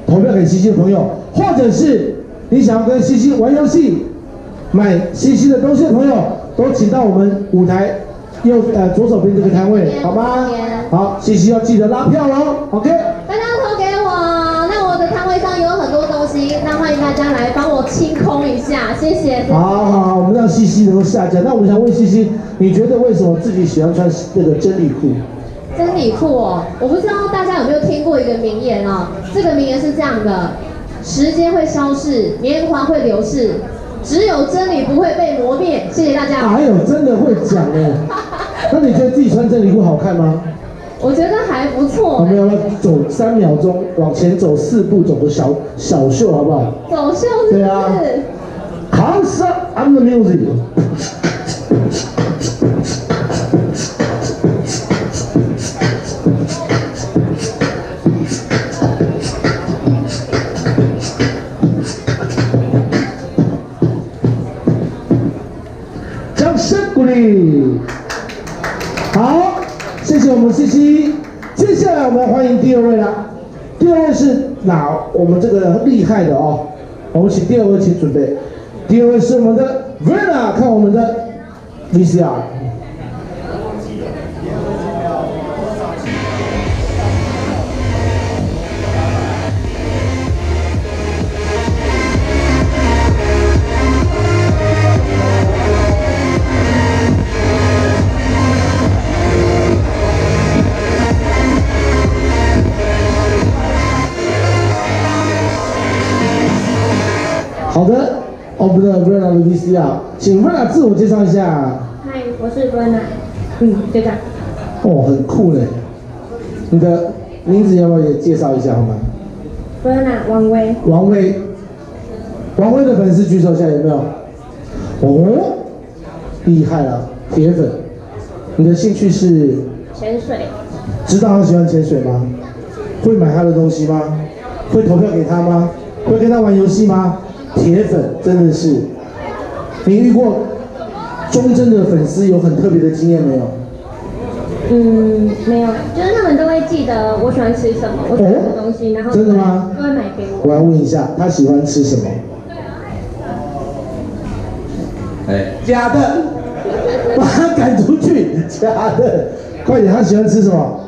投票给西西的朋友，或者是你想要跟西西玩游戏、买西西的东西的朋友，都请到我们舞台左手边这个摊位，好吗？好，西西要记得拉票喽 ，OK。大家投给我，那我的摊位上有很多东西，那欢迎大家来帮我清空一下，谢谢。好，我们让西西能够下架。那我想问西西，你觉得为什么自己喜欢穿这个真理裤？真理裤哦，我不知道大家有没有听过一个名言哦，这个名言是这样的：时间会消逝，年华会流逝，只有真理不会被磨灭。谢谢大家。哎呦，真的会讲哎。那你觉得自己穿真理裤好看吗？我觉得还不错。我们要不要走3秒钟，往前走4步，走个小秀，好不好？走秀是不是？对啊。Hands up on the music。掌声鼓励。好。谢谢我们西西，接下来我们欢迎第2位啦。第2位是我们这个厉害的哦，我们请第2位请准备。第2位是我们的 Verna， 看我们的 VCR。好的，我们的 Verna 的 VCR， 请 Verna 自我介绍一下。嗨，我是 Verna。就这样。哦，很酷嘞。你的名字要不要也介绍一下好吗 ？Verna 王威。王威。王威的粉丝举手一下有没有？哦，厉害了，铁粉。你的兴趣是？潜水。知道他喜欢潜水吗？会买他的东西吗？会投票给他吗？会跟他玩游戏吗？铁粉真的是，你遇过忠贞的粉丝有很特别的经验没有？没有，就是他们都会记得我喜欢吃什么，我喜欢的东西，然后真的吗？都会买给我。我来问一下，他喜欢吃什么？假的，把他赶出去，假的，快点，他喜欢吃什么？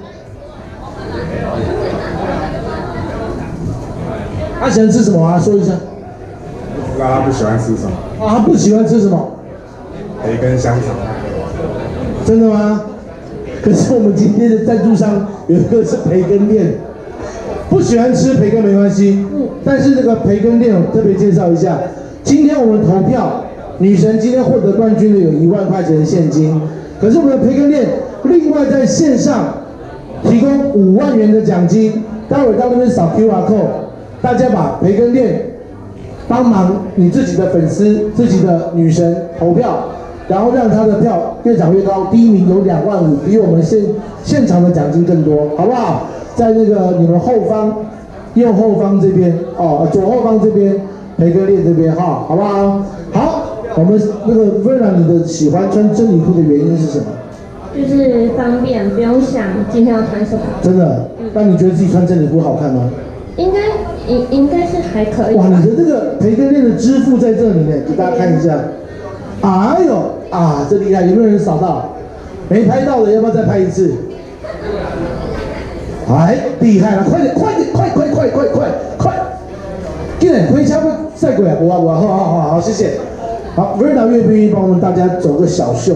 他喜欢吃什么啊？说一下。不知道他不喜欢吃什么？他不喜欢吃什么？培根香肠。真的吗？可是我们今天的赞助商有一个是培根店，不喜欢吃培根没关系，但是这个培根店我特别介绍一下，今天我们投票，女神今天获得冠军的有1万块钱的现金，可是我们的培根店另外在线上提供5万元的奖金，待会到那边扫 QR code， 大家把培根店帮忙你自己的粉丝、自己的女神投票，然后让他的票越涨越高，第1名有2万5，比我们现场的奖金更多，好不好？在那个你们后方、右后方这边左后方这边培根店这边哈，好不好？好，我们那个 Verna， 你的喜欢穿真理裤的原因是什么？就是方便，不用想今天要穿什么。真的？那你觉得自己穿真理裤好看吗？应该是还可以。哇，你的这个培根店的支付在这里呢，给大家看一下。哎呦这厉害！有没有人扫到？没拍到的，要不要再拍一次？厉害了！快点，快！进来，回家不再过来，我好，谢谢。好 ，Verna 愿不愿意帮我们大家走个小秀，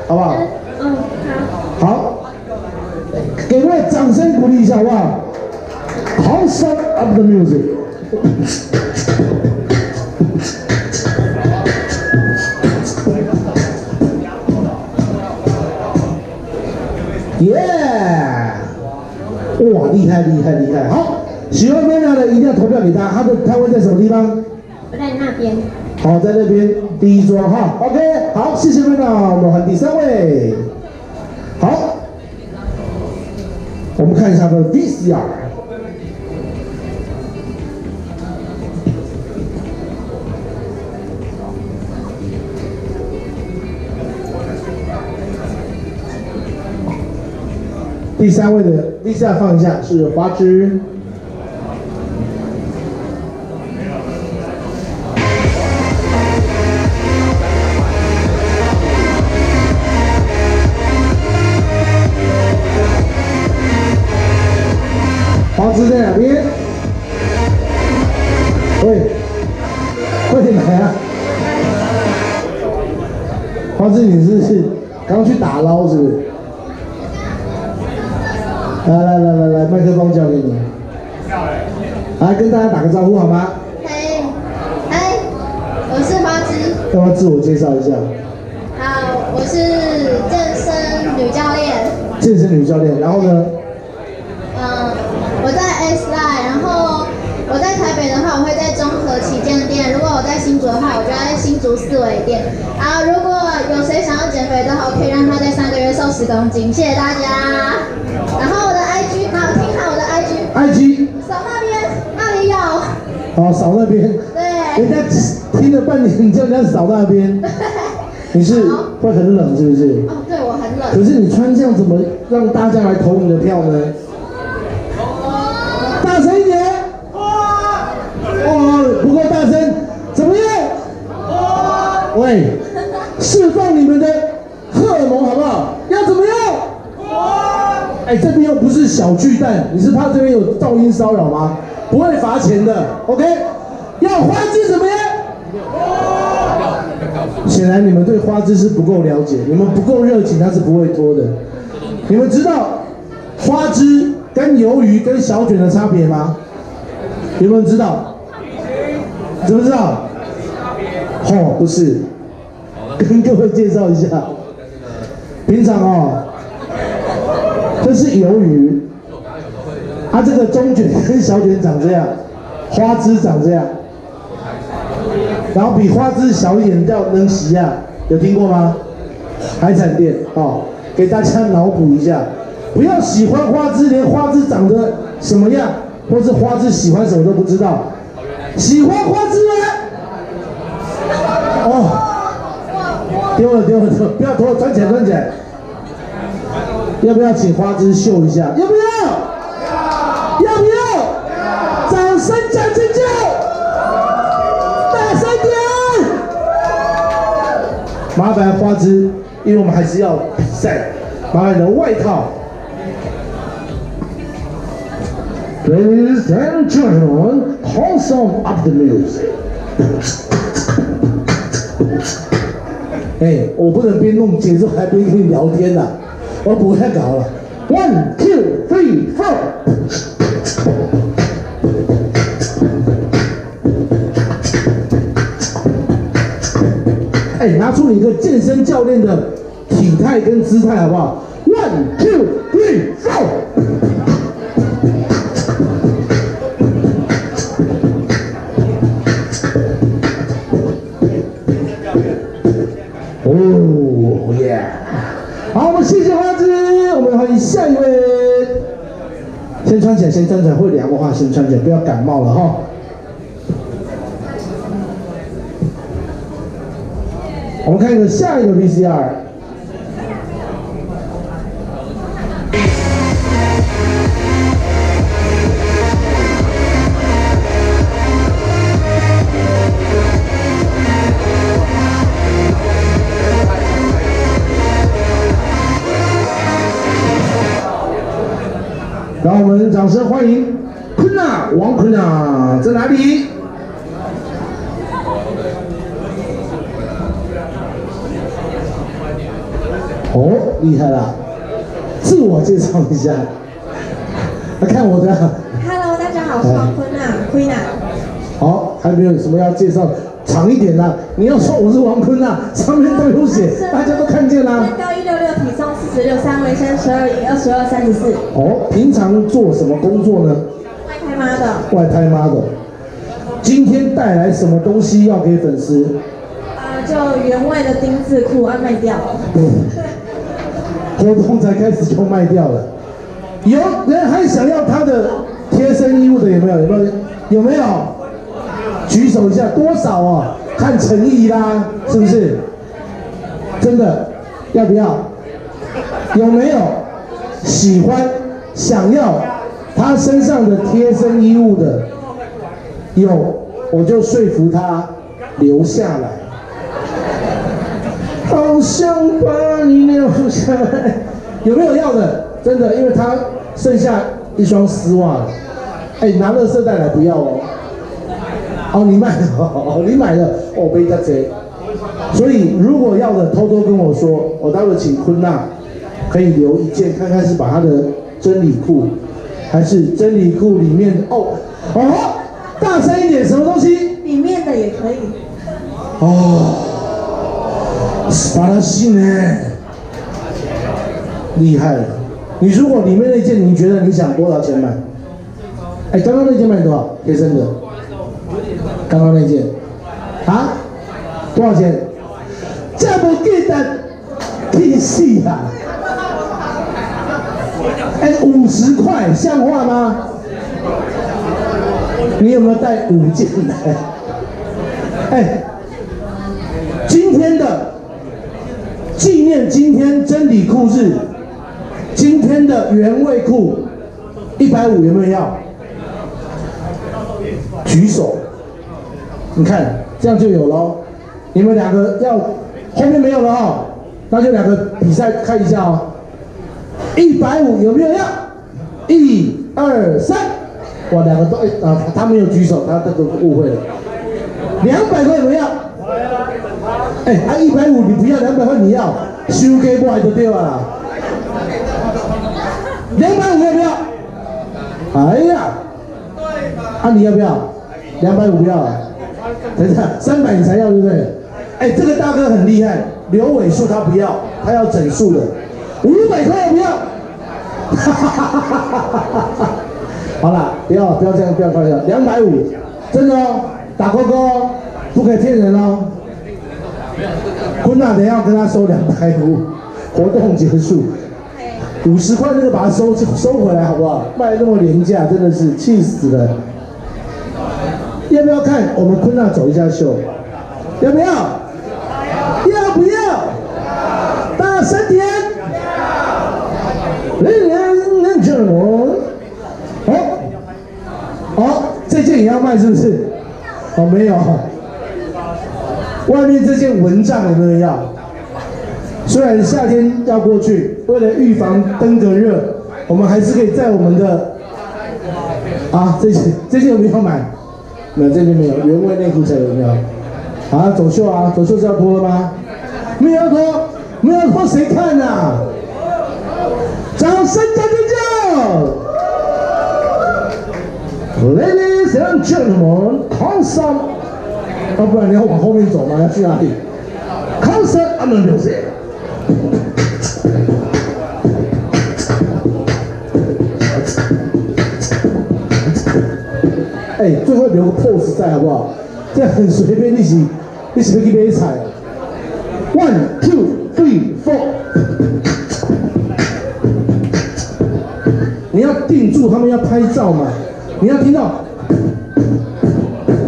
好不好？好。好，给我掌声鼓励一下，好不好？Hands up the music。哇，厉害！好，喜欢 Verna 的一定要投票给他。他的摊位在什么地方？我在那边。好，在那边第1桌哈。OK， 好，谢谢 Verna， 我们换第3位。好，我们看一下他的 VCR。第3位的 VCR 放一下是花枝。边。喂，快点来啊！花枝，你是刚去打捞是不是？来，麦克风交给你。来跟大家打个招呼好吗？嘿，我是花枝。要不要自我介绍一下？好，我是健身女教练。健身女教练，然后呢？我在 S Line， 然后我在台北的话，我会在中和旗舰店；如果我在新竹的话，我就在新竹四维店。然后如果有谁想要减肥的话，我可以让他在3个月瘦10公斤，谢谢大家。然后我的 IG， 好，听好我的 IG， 扫那边，那里有。好，扫那边。对。人家听了半年，你叫人家扫那边，你是会很冷是不是？哦，对我很冷。可是你穿这样怎么让大家来投你的票呢？大声一点！不够大声，怎么样？喂，释放你们的荷尔蒙好不好？要怎么样？哎，这边又不是小巨蛋，你是怕这边有噪音骚扰吗？不会罚钱的 ，OK？ 要花枝怎么样？显然你们对花枝是不够了解，你们不够热情，它是不会脱的。你们知道花枝跟鱿鱼跟小卷的差别吗？有没有人知道？知不知道？哦，不是，跟各位介绍一下，平常这是鱿鱼，它这个中卷跟小卷长这样，花枝长这样，然后比花枝小一点叫能洗啊，有听过吗？海产店给大家脑补一下，不要喜欢花枝，连花枝长得什么样，或是花枝喜欢什么都不知道，喜欢花枝吗？丢了，不要脱，穿起来。要不要请花枝秀一下？要不要？要不要？掌声加尖叫！大声点！麻烦花枝，因为我们还是要比赛，麻烦你的外套。Ladies and gentlemen, wholesome up the music. 我不能边弄节奏还边跟你聊天呐，我不会搞了。1, 2, 3, 4。拿出你一个健身教练的体态跟姿态好不好 ？1, 2, 3, 4。哦耶！好，我们谢谢花枝，我们欢迎下一位。先穿起来，会凉的话先穿起来，不要感冒了哈。我们看一个下一个 VCR。让我们掌声欢迎坤娜，王坤娜在哪里？厉害了！自我介绍一下，来看我的。Hello， 大家好，我是王坤娜，坤娜。好，还没有什么要介绍，长一点啦。你要说我是王坤娜，上面都有写，大家都看见啦。身高166，体重46，三围身12赢22 34。平常做什么工作呢？外拍 model。今天带来什么东西要给粉丝？就原味的丁字裤卖掉了。活动才开始就卖掉了。有人还想要他的贴身衣物的有没有？有没有？举手一下，多少啊？看诚意啦，是不是？真的，要不要？有没有喜欢、想要他身上的贴身衣物的？有，我就说服他留下来。好想把你留下来，有没有要的？真的，因为他剩下一双丝袜了。哎，拿垃圾袋来不要哦。哦，你买了，哦，你买了，哦，背大贼。所以如果要的，偷偷跟我说，我待会请坤娜可以留一件，看看是把她的真理裤，还是真理裤里面的哦，大声一点，什么东西？里面的也可以。哦，巴拉西呢？厉害了！你如果里面那件，你觉得你想多少钱买？哎，刚刚那件卖多少？贴身的。刚刚那件，啊？多少钱？这么简单，屁事啊！哎，50块，像话吗？你有没有带5件来？哎，今天的纪念今天真理裤日，今天的原味裤150有没有要？举手，你看这样就有咯。你们2个要，后面没有了哦，那就2个比赛看一下哦。150有没有要？1、2、3，哇，2个都他没有举手，他都误会了。200块有没有要？哎，150你不要，200块你要，收给我就对了啦。250要不要？哎呀，你要不要？250不要啊？等一下，300你才要对不对？哎，这个大哥很厉害，留尾数他不要，他要整数的。500块要不要？好啦，不要这样，不要开玩笑，250，真的哦，打勾勾哦，不可以骗人哦。坤娜，等一下要跟他收250，活动结束。50块那个把它收回来好不好？卖那么廉价，真的是气死了。要不要看我们坤娜走一下秀？要不要？要不要？大声点！认真哦。这件也要卖是不是？哦，没有。外面这件蚊帐有没有要？虽然夏天要过去，为了预防登革热，我们还是可以在我们的这件有没有买？没有，这件没有，原味内裤才有没有？走秀啊，走秀是要脱了吗？没有要脱，没有要脱谁看啊？掌声加尖叫 ！Ladies and gentlemen, concert， 不然你要往后面走吗？要去哪里 ？Concert and music。哎，最后留个 pose 在好不好？这样很随便，你是要去买菜。1、2、3、4。你要定住，他们要拍照嘛，你要听到，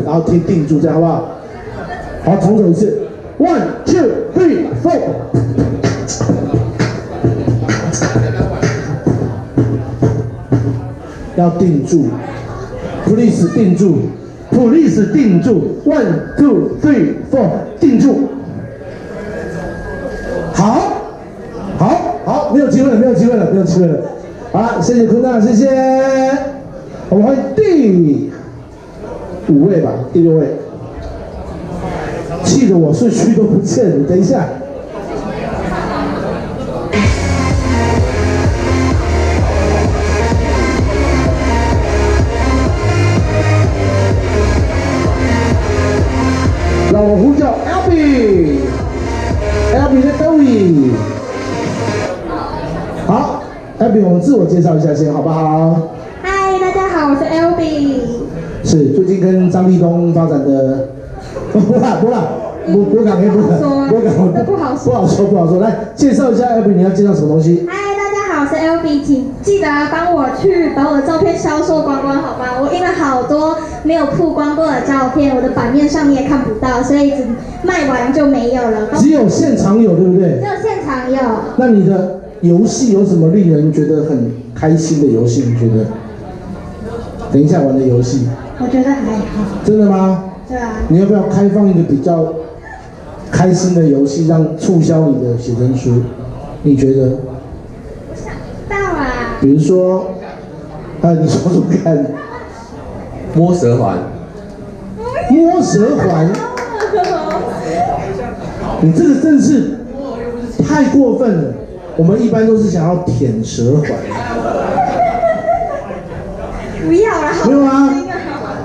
然后定住，这样好不好？好，重走一次。1、2、3、4。要定住 ，please 定住 ，please 定住 ，1、2、3、4，定住。好，没有机会了，没有机会了。好了，谢谢坤娜，谢谢。我们欢迎第5位吧，第6位。气得我顺序都不见了，等一下。让我呼叫 Albee 在兜里。好 ，Albee， 我们自我介绍一下先，好不好？嗨，大家好，我是 Albee。是最近跟张立东发展的，不好说。来介绍一下 Albee， 你要介绍什么东西？嗨，大家好，我是 Albee， 请记得帮我去把我的照片销售光光，好吗？我印了好多没有曝光过的照片，我的版面上你也看不到，所以只卖完就没有了。只有现场有，对不对？只有现场有。那你的游戏有什么令人觉得很开心的游戏？你觉得？等一下玩的游戏？我觉得还好。真的吗？对啊。你要不要开放一个比较开心的游戏，让促销你的写真书？你觉得？想到啊。比如说，你说说看。摸舌环，摸舌环，你这个真是太过分了。我们一般都是想要舔舌环，不要啦，没有啊，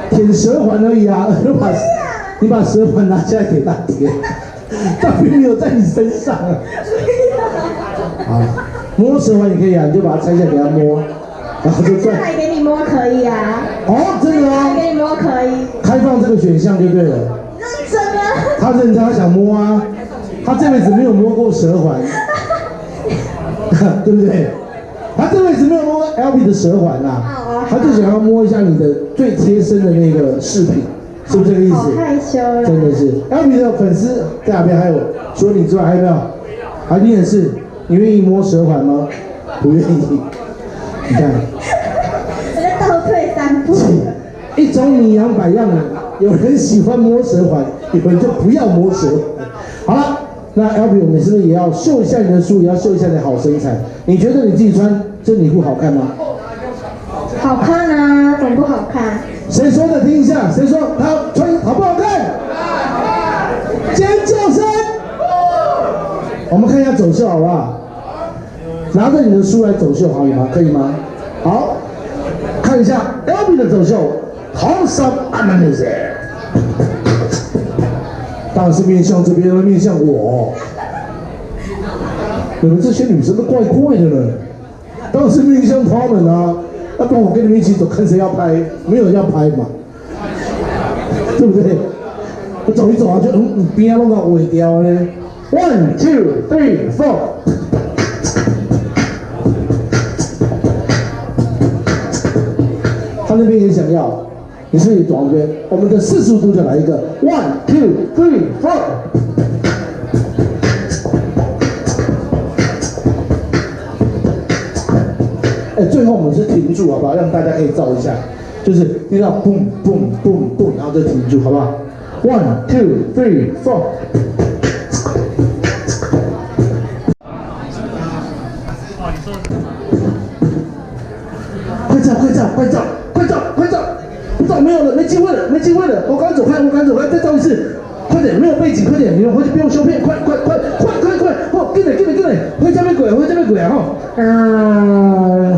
舔舌环而已啊。你把舌环拿下来给他舔，他并没有在你身上啊。好，摸舌环也可以啊，你就把它拆下来给他摸，然后就转。来给你摸可以啊。哦，真的来哦，给你摸可以。开放这个选项就对了。认真啊。他认真，他想摸啊，他这辈子没有摸过舌环，对不对？他这辈子没有摸 LP 的舌环啊，他就想要摸一下你的最贴身的那个饰品，是不是这个意思？好害羞了。真的是 LP 的粉丝在哪边？还有除了你之外还有没有？还你也是，你愿意摸舌环吗？不愿意。你看，我在倒退3步。一种米养百样人，有人喜欢摸舌环，有人就不要摸舌环。好了，那 LP 我们是不是也要秀一下你的书，也要秀一下你的好身材？你觉得你自己穿真理裤好看吗？好看啊，怎么不好看？谁说的？听一下，谁说他穿好不好看？尖叫声！我们看一下走秀好不好？拿着你的书来走秀好吗？可以吗？好，看一下 LP 的走秀。Handsome amazing， 当然是面向这边，面向我。你们这些女生都怪怪的呢，当然是面向他们啊。要不然我跟你们一起走，看谁要拍，没有人要拍嘛，对不对？我走一走啊，就你边弄到尾掉呢。1 2 3 4。他那边也想要。你是不是也走这边？我们的45度就来一个 1 2 3 4。最后我们是停住，好不好？让大家可以照一下，就是听到嘣嘣嘣嘣，然后就停住，好不好 ？1 2 3 4。快照，快照，快照，快照，快照！不照没有了，没机会了，没机会了！我赶走开，我赶走开，再照一次，快点，没有背景，快点，你们回去不用修片，快！哦，跟来，回家被鬼啊！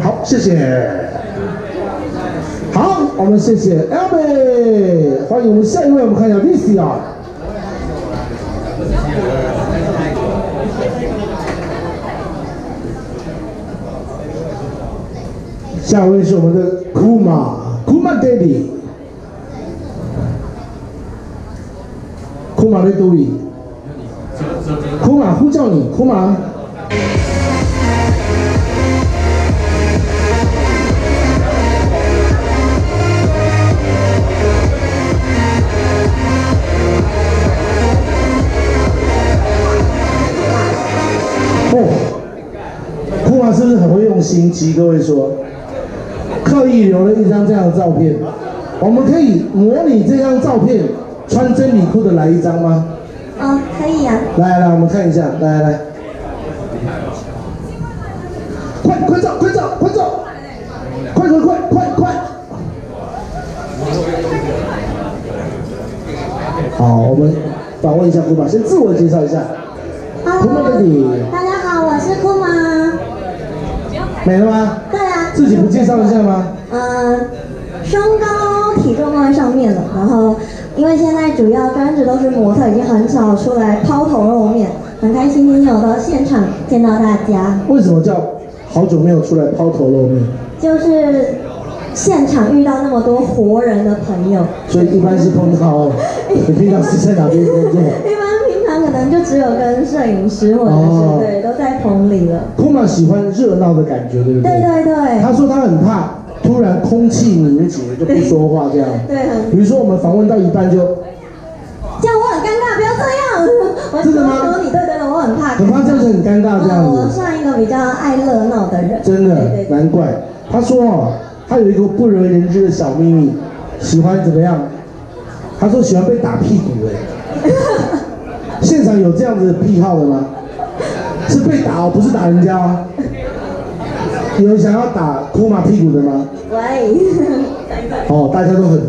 好，谢谢。好，我们谢谢 LB， 欢迎我们下一位，我们看一下 VCR。下一位是我们的Kuma Daddy。Kuma 在哪里 ？Kuma 呼叫你 ，Kuma。Kuma 是不是很会用心机？各位说，刻意留了一张这样的照片，我们可以模拟这张照片，穿真理裤的来一张吗？可以啊。来，我们看一下，来，快照，快！好，我们访问一下Kuma，先自我介绍一下。Kuma 的你。大家好，我是Kuma。没了吗？对啊。自己不介绍一下吗？身高体重放在上面了，然后因为现在主要专职都是模特，已经很少出来抛头露面，很开心今天有到现场见到大家。为什么叫好久没有出来抛头露面？就是现场遇到那么多活人的朋友，所以一般是碰到你平常是在哪边工作？一般平常可能就只有跟摄影师或者是对都在棚里了。Kuma 喜欢热闹的感觉，对不对？对。他说他很怕突然空气凝结就不说话这样。对。比如说我们访问到一半就，这样我很尴尬，不要这样。真的吗？对，我很怕。很怕这样子很尴尬这样子。我算一个比较爱热闹的人。真的，难怪。他说他有一个不为人知的小秘密，喜欢怎么样？他说喜欢被打屁股现场有这样子的癖好的吗？是被打哦，不是打人家哦。有想要打Kuma屁股的吗？喂，哦，大家都很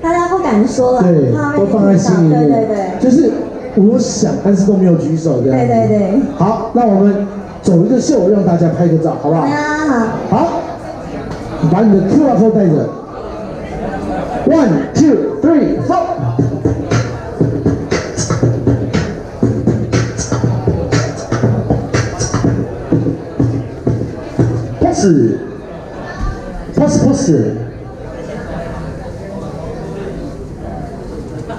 大家不敢说了，对，怕被都放在心里面。对对对，就是我想，但是都没有举手这样。对对对。好，那我们走一个秀，让大家拍个照，好不好？好呀，好。好，把你的 QR code 带着。1, 2, 3, 4。pose，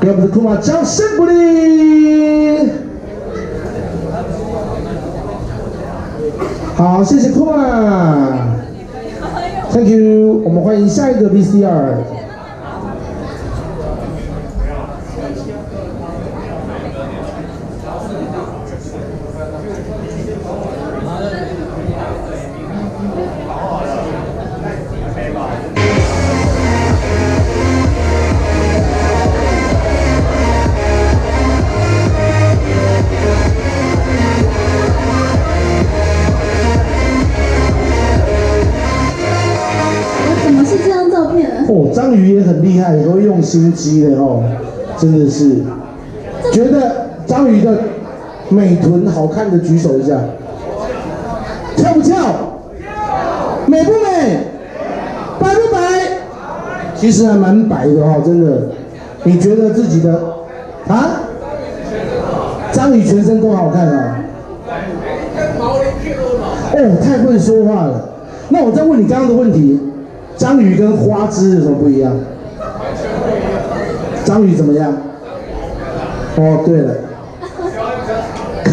给我们的库玛掌声鼓励。好，谢谢库玛 ，Thank you。我们欢迎下一个 VCR。哦，章鱼也很厉害，也会用心机的哦，真的是。觉得章鱼的美臀好看的举手一下，跳不跳？美不美？白不白？其实还蛮白的哦，真的。你觉得自己的啊？章鱼全身都好看啊。哦，太会说话了。那我再问你刚刚的问题。章鱼跟花枝有什么不一样？章鱼怎么样？哦，对了，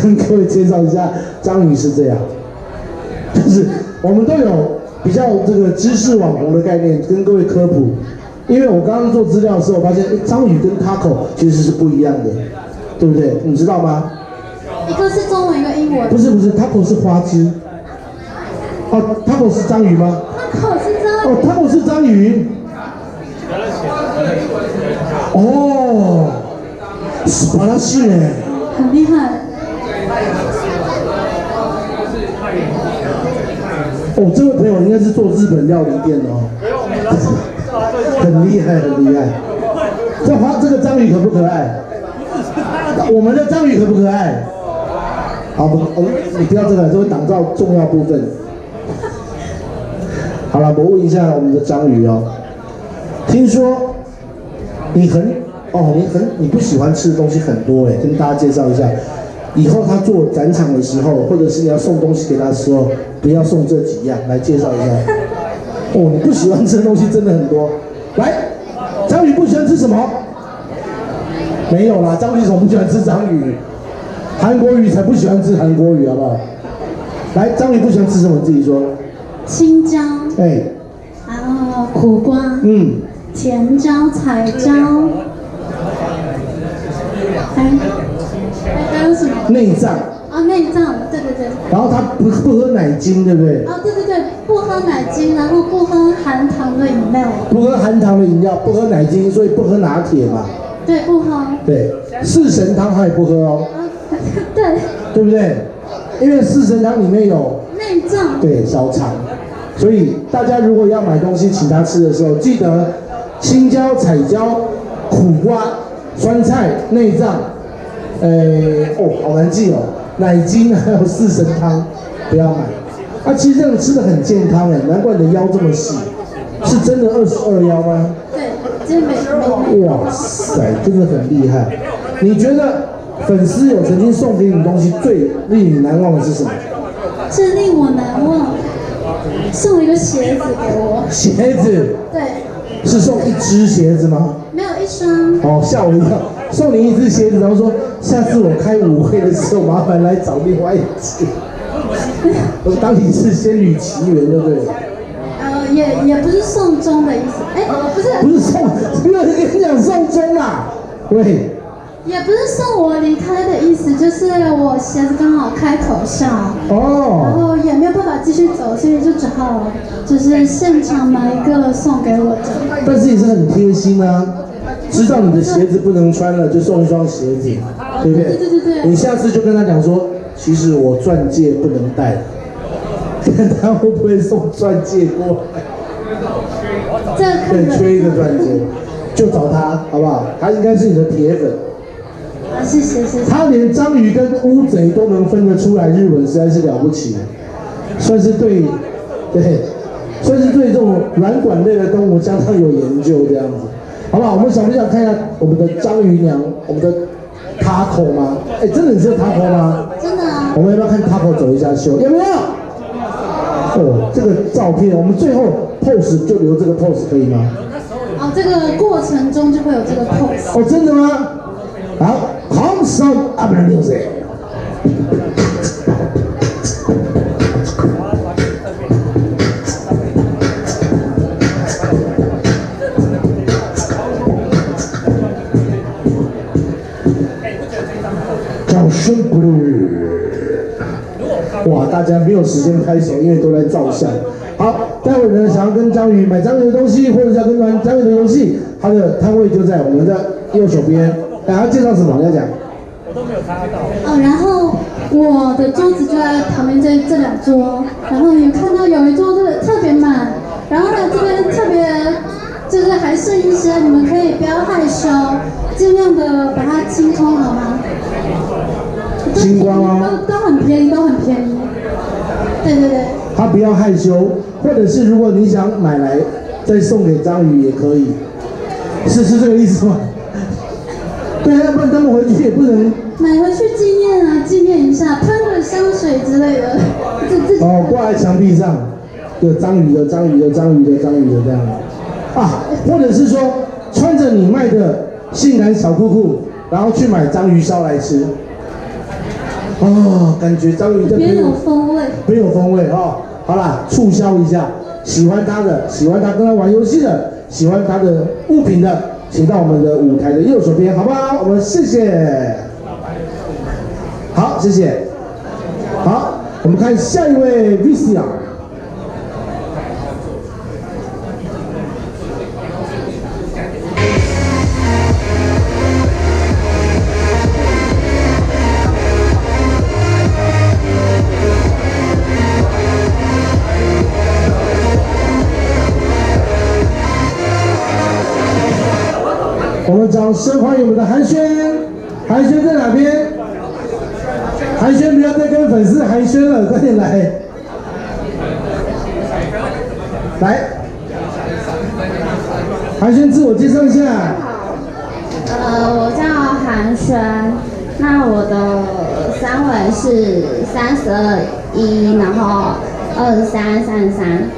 跟各位介绍一下，章鱼是这样，就是我们都有比较这个知识网红的概念，跟各位科普。因为我刚刚做资料的时候，发现章鱼跟 taco 其实是不一样的，对不对？你知道吗？一个是中文，一个英文。不是 ，taco 是花枝。哦 ，taco 是章鱼吗？ taco 是章鱼。哦 ，taco 是章鱼。哦，素晴らしいね。很厉害。哦，这位朋友应该是做日本料理店的哦。很厉害，很厉害。这个章鱼可不可爱？我们的章鱼可不可爱？好，你不要这个，这会挡到重要部分。好了，我问一下我们的章鱼哦，听说你不喜欢吃的东西很多哎，跟大家介绍一下，以后他做展场的时候，或者是你要送东西给他的时候，不要送这几样，来介绍一下。哦，你不喜欢吃的东西真的很多。来，章鱼不喜欢吃什么？没有啦，章鱼怎么不喜欢吃章鱼？韩国鱼才不喜欢吃韩国鱼，好不好？来，章鱼不喜欢吃什么？自己说。青椒。哎。然后苦瓜。甜椒、彩椒。还有什么？内脏。哦，内脏，对对对。然后他不喝奶精，对不对？哦，对对对，不喝奶精，然后不喝含糖的饮料。不喝含糖的饮料，不喝奶精，所以不喝拿铁嘛。对，不喝。对，四神汤他也不喝哦。对。对不对？因为四神汤里面有内脏。对，小肠。所以大家如果要买东西请他吃的时候，记得青椒、彩椒、苦瓜、酸菜、内脏，好难记哦。奶精还有四神汤，不要买。其实这样吃的很健康哎，难怪你的腰这么细，是真的22腰吗？对，真没。哇塞，真的很厉害。你觉得粉丝有曾经送给你东西最令你难忘的是什么？最令我难忘，送了一个鞋子给我。鞋子？对。是送一只鞋子吗？没有，一双。哦，吓我一跳，送你一只鞋子，然后说下次我开舞会的时候麻烦来找另外一只。我当你是仙女奇缘，对不对？也不是送钟的意思，不是。不是送，没有人跟你讲送钟啦，喂。也不是送我离开的意思，就是我鞋子刚好开口上，然后也没有办法继续走，所以就只好就是现场买一个送给我的。但是也是很贴心啊，知道你的鞋子不能穿了，就送一双鞋子，对不对？对。你下次就跟他讲说，其实我钻戒不能戴，看他会不会送钻戒过来。对，缺一个专辑，就找他，好不好？他应该是你的铁粉。啊，谢谢。他连章鱼跟乌贼都能分得出来日文，实在是了不起，算是对这种软管类的动物相当有研究这样子，好不好？我们想不想看一下我们的章鱼娘，我们的 Taco 吗？哎，真的你是 Taco 吗？真的啊。我们要不要看 Taco 走一下秀？要不要？哦，这个照片，我们最后 pose 就留这个 pose 可以吗？哦，这个过程中就会有这个 pose。哦，真的吗？好 ，Hands up music。掌声鼓励！哇，大家没有时间拍手，因为都在照相。好，待会呢，想要跟章鱼买章鱼的东西，或者是要跟玩章鱼的游戏，它的摊位就在我们的右手边。哎，要介绍什么？要讲？我都没有擦到。哦，然后我的桌子就在旁边这两桌，然后你看到有一桌这个特别满，然后呢这边特别就是还剩一些，你们可以不要害羞，尽量的把它清空好吗？清光哦，都很便宜，都很便宜。对。他不要害羞，或者是如果你想买来再送给章鱼也可以，是这个意思吗？对啊，要不然他们回去也不能买回去纪念啊，纪念一下，喷个香水之类的，哦，挂在墙壁上，有章鱼的这样啊，或者是说穿着你卖的性感小裤裤，然后去买章鱼烧来吃。哦，感觉章鱼这别有风味，没有风味哦。好啦，促销一下，喜欢他的，喜欢他跟他玩游戏的，喜欢他的物品的，请到我们的舞台的右手边，好不好？我们谢谢。好，谢谢。好，我们看下一位 VCR。我们掌声欢迎我们的寒暄，寒暄在哪边？寒暄不要再跟粉丝寒暄了，快点来！来，寒暄自我介绍一下。我叫韩轩，那我的三围是32.1，然后23、33，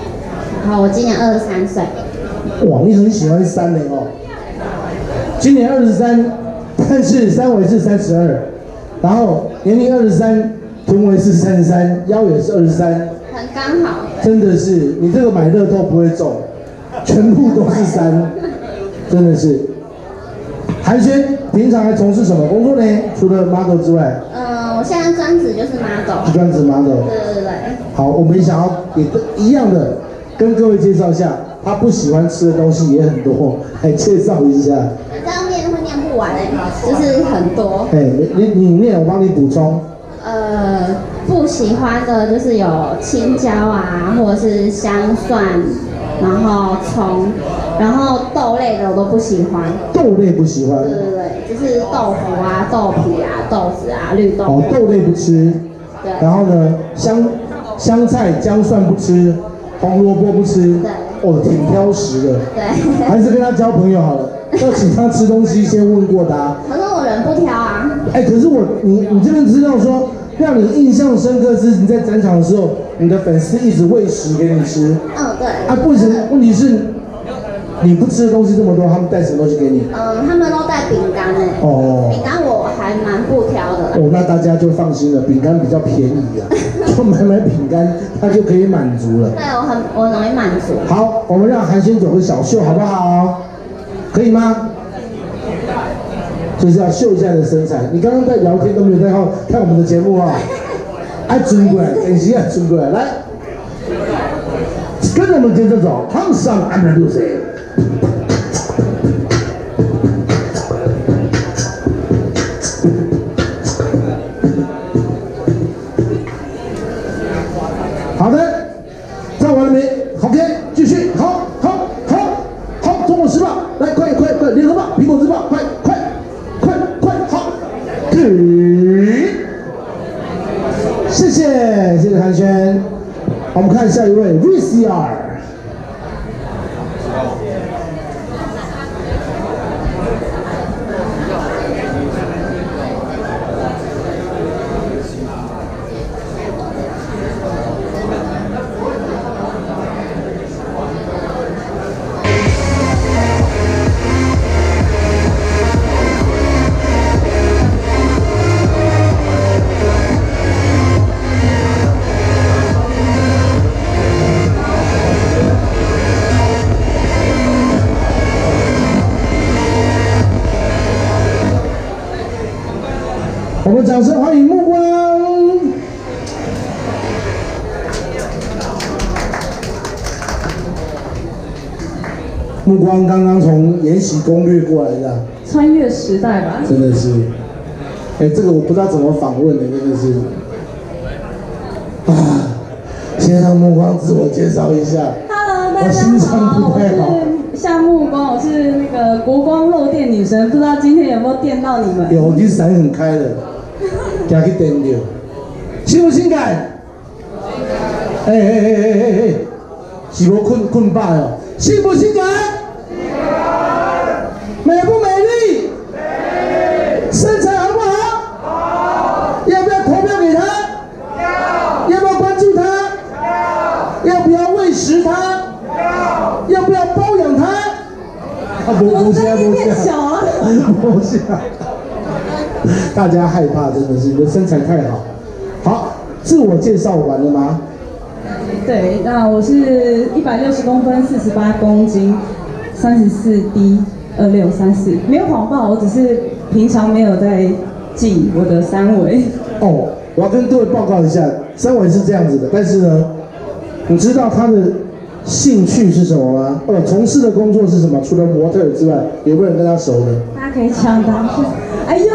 然后我今年23岁。哇，你很喜欢3呢哦。今年23，但是三围是32，然后年龄23，臀围是33，腰也是23，很刚好。真的是，你这个买乐透不会中，全部都是3，真的是。寒暄平常还从事什么工作呢？除了 model 之外？我现在专职就是 model。专职 model。对。好，我们想要也一样的跟各位介绍一下，他不喜欢吃的东西也很多，来介绍一下。这样念会念不完就是很多。哎，你念，我帮你补充。不喜欢的就是有青椒啊，或者是香蒜，然后葱，然后豆类的我都不喜欢。豆类不喜欢？对，就是豆腐啊、豆皮啊、豆子啊、绿豆。哦，豆类不吃。对。然后呢，香菜、姜蒜不吃，红萝卜不吃。对。哦，挺挑食的。对。还是跟他交朋友好了，要请他吃东西先问过他。可是我人不挑啊。哎，可是你这边知道说，让你印象深刻是你在展场的时候，你的粉丝一直喂食给你吃。对。啊，问题是，你不吃的东西这么多，他们带什么东西给你？他们都带饼干哎。哦。饼干我还蛮不挑的。哦，那大家就放心了，饼干比较便宜啊，就买饼干，它就可以满足了。对，我容易满足。好，我们让韩轩走个小秀好不好？可以吗？就是要秀一下你的身材。你刚刚在聊天都没有在看我们的节目啊？爱转过来，等一下转过来，来，跟着我们接着走，向上安排路线。好的，站完了没 ？OK， 继续，好，的联合报、苹果日报，快好，谢谢韩轩。我们看下一位 VCR。我们掌声欢迎目光。目光刚刚从《延禧攻略》过来的，穿越时代吧。真的是，这个我不知道怎么访问的，真的是。啊，先让目光自我介绍一下。Hello， 大家我心脏不好，太好。我是夏目光，我是那个国光漏电女神，不知道今天有没有电到你们？有，你闪很开的。加去电掉，性不性感？是无困饱哦？性不性感？美不美丽？身材好不好？好。要不要投票给他？要不要关注他？要不要喂食他？要不要包养他？我声音变小了。不是。大家害怕，真的是你的身材太好。好，自我介绍完了吗？对，那我是160公分，48公斤，34D 2634，没有谎报，我只是平常没有在记我的三围。哦，我要跟各位报告一下，三围是这样子的，但是呢，你知道他的兴趣是什么吗？从事的工作是什么？除了模特之外，有没有人跟他熟的？大家可以抢答一下。哎呦！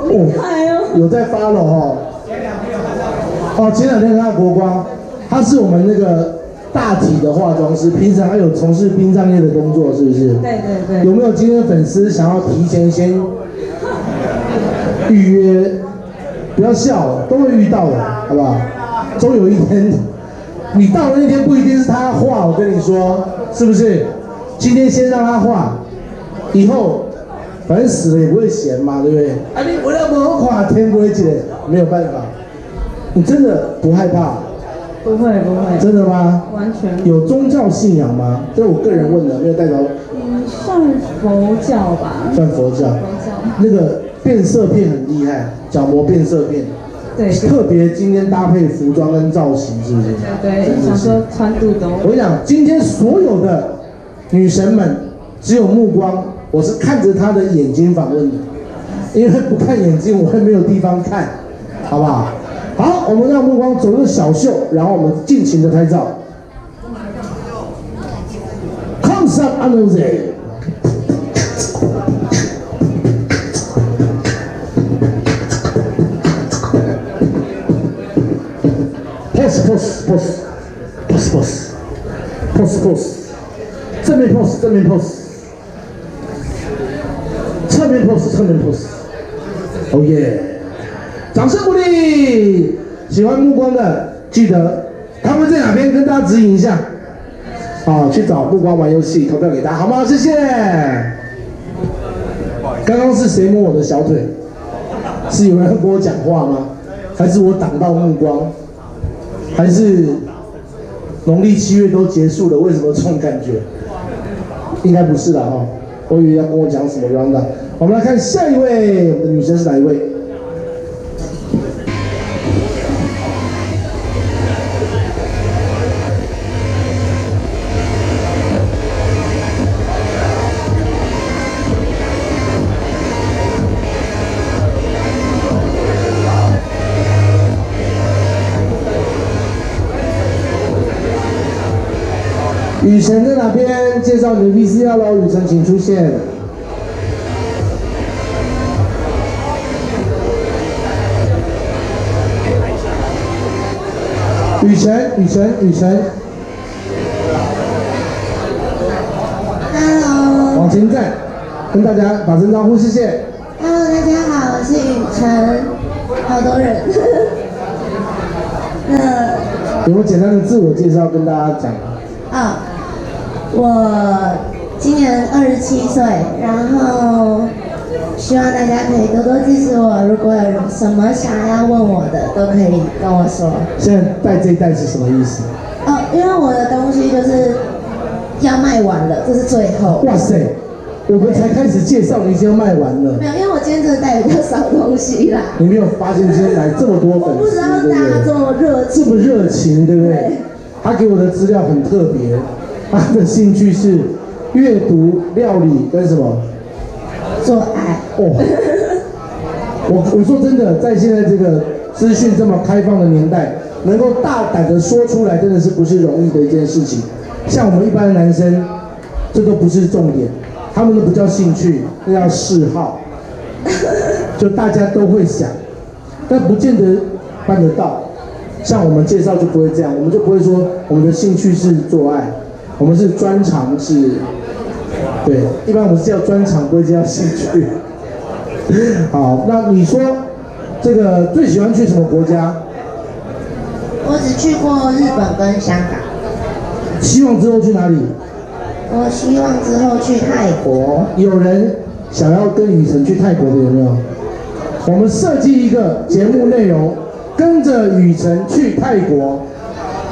厉害哦！有在follow哦。前两天看到国光，他是我们那个大体的化妆师，平常还有从事殡葬业的工作，是不是？对。有没有今天粉丝想要提前先预约？不要笑，都会遇到的，好不好？终有一天，你到了那天不一定是他画，我跟你说，是不是？今天先让他画，以后。反正死了也不会闲嘛，对不对？你为了不垮天规矩，没有办法。你真的不害怕？不会。真的吗？完全。有宗教信仰吗？这是我个人问的，没有代表。算佛教吧。算佛教。那个变色片很厉害，角膜变色片。对。特别今天搭配服装跟造型，是不是？对，想说穿肚兜。我跟你讲，今天所有的女神们，只有目光。我是看着他的眼睛访问的，因为不看眼睛，我会没有地方看，好不好？好，我们让目光走入小秀，然后我们尽情的拍照。Comes up Anoze。pose， 正面 pose。侧面 pose， 哦耶！掌声鼓励！喜欢目光的，记得他们在哪边跟大家指引一下。去找目光玩游戏，投票给他，好吗？谢谢。刚刚是谁摸我的小腿？是有人跟我讲话吗？还是我挡到目光？还是农历7月都结束了，为什么这种感觉？应该不是啦哈。我以为要跟我讲什么 round up。我们来看下一位，我们的女生是哪一位？雨辰在哪边？介绍你的 VCR 喽，雨辰请出现。雨辰。Hello。往前站。跟大家打声招呼，谢谢。Hello， 大家好，我是雨辰，好多人。有没有简单的自我介绍跟大家讲？我今年27岁，然后希望大家可以多多支持我。如果有什么想要问我的，都可以跟我说。现在带这一袋是什么意思？因为我的东西就是要卖完了，这是最后。哇塞，我们才开始介绍，你已经要卖完了。没有，因为我今天真的带比较少东西啦。你没有发现今天来这么多粉丝？我不知道大家这么热情，这么热情，对不对？他给我的资料很特别，他的兴趣是阅读、料理跟什么？做爱。我说真的，在现在这个资讯这么开放的年代，能够大胆的说出来，真的是不是容易的一件事情。像我们一般的男生，这都不是重点，他们都不叫兴趣，那叫嗜好。就大家都会想，但不见得办得到。像我们介绍就不会这样，我们就不会说我们的兴趣是做爱，我们是专长是，对，一般我们是叫专长，不会叫兴趣。好，那你说这个最喜欢去什么国家？我只去过日本跟香港。希望之后去哪里？我希望之后去泰国。有人想要跟雨辰去泰国的有没有？我们设计一个节目内容，跟着雨辰去泰国，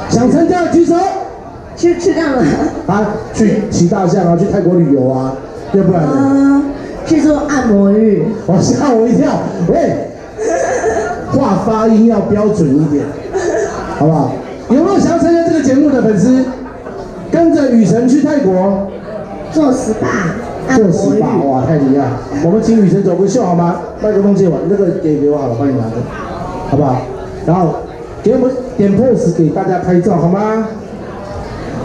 想参加的举手。去干嘛？去骑大象啊，去泰国旅游啊，要不然呢？去做按摩浴。吓我一跳，喂，话发音要标准一点，好不好？有没有想要参加这个节目的粉丝？跟着雨辰去泰国做 SPA， 做 SPA， 哇，太厉害！我们请雨辰走个秀好吗？麦克风借我，那个给我好了，帮你拿着，好不好？然后给我们点 pose 给大家拍照好吗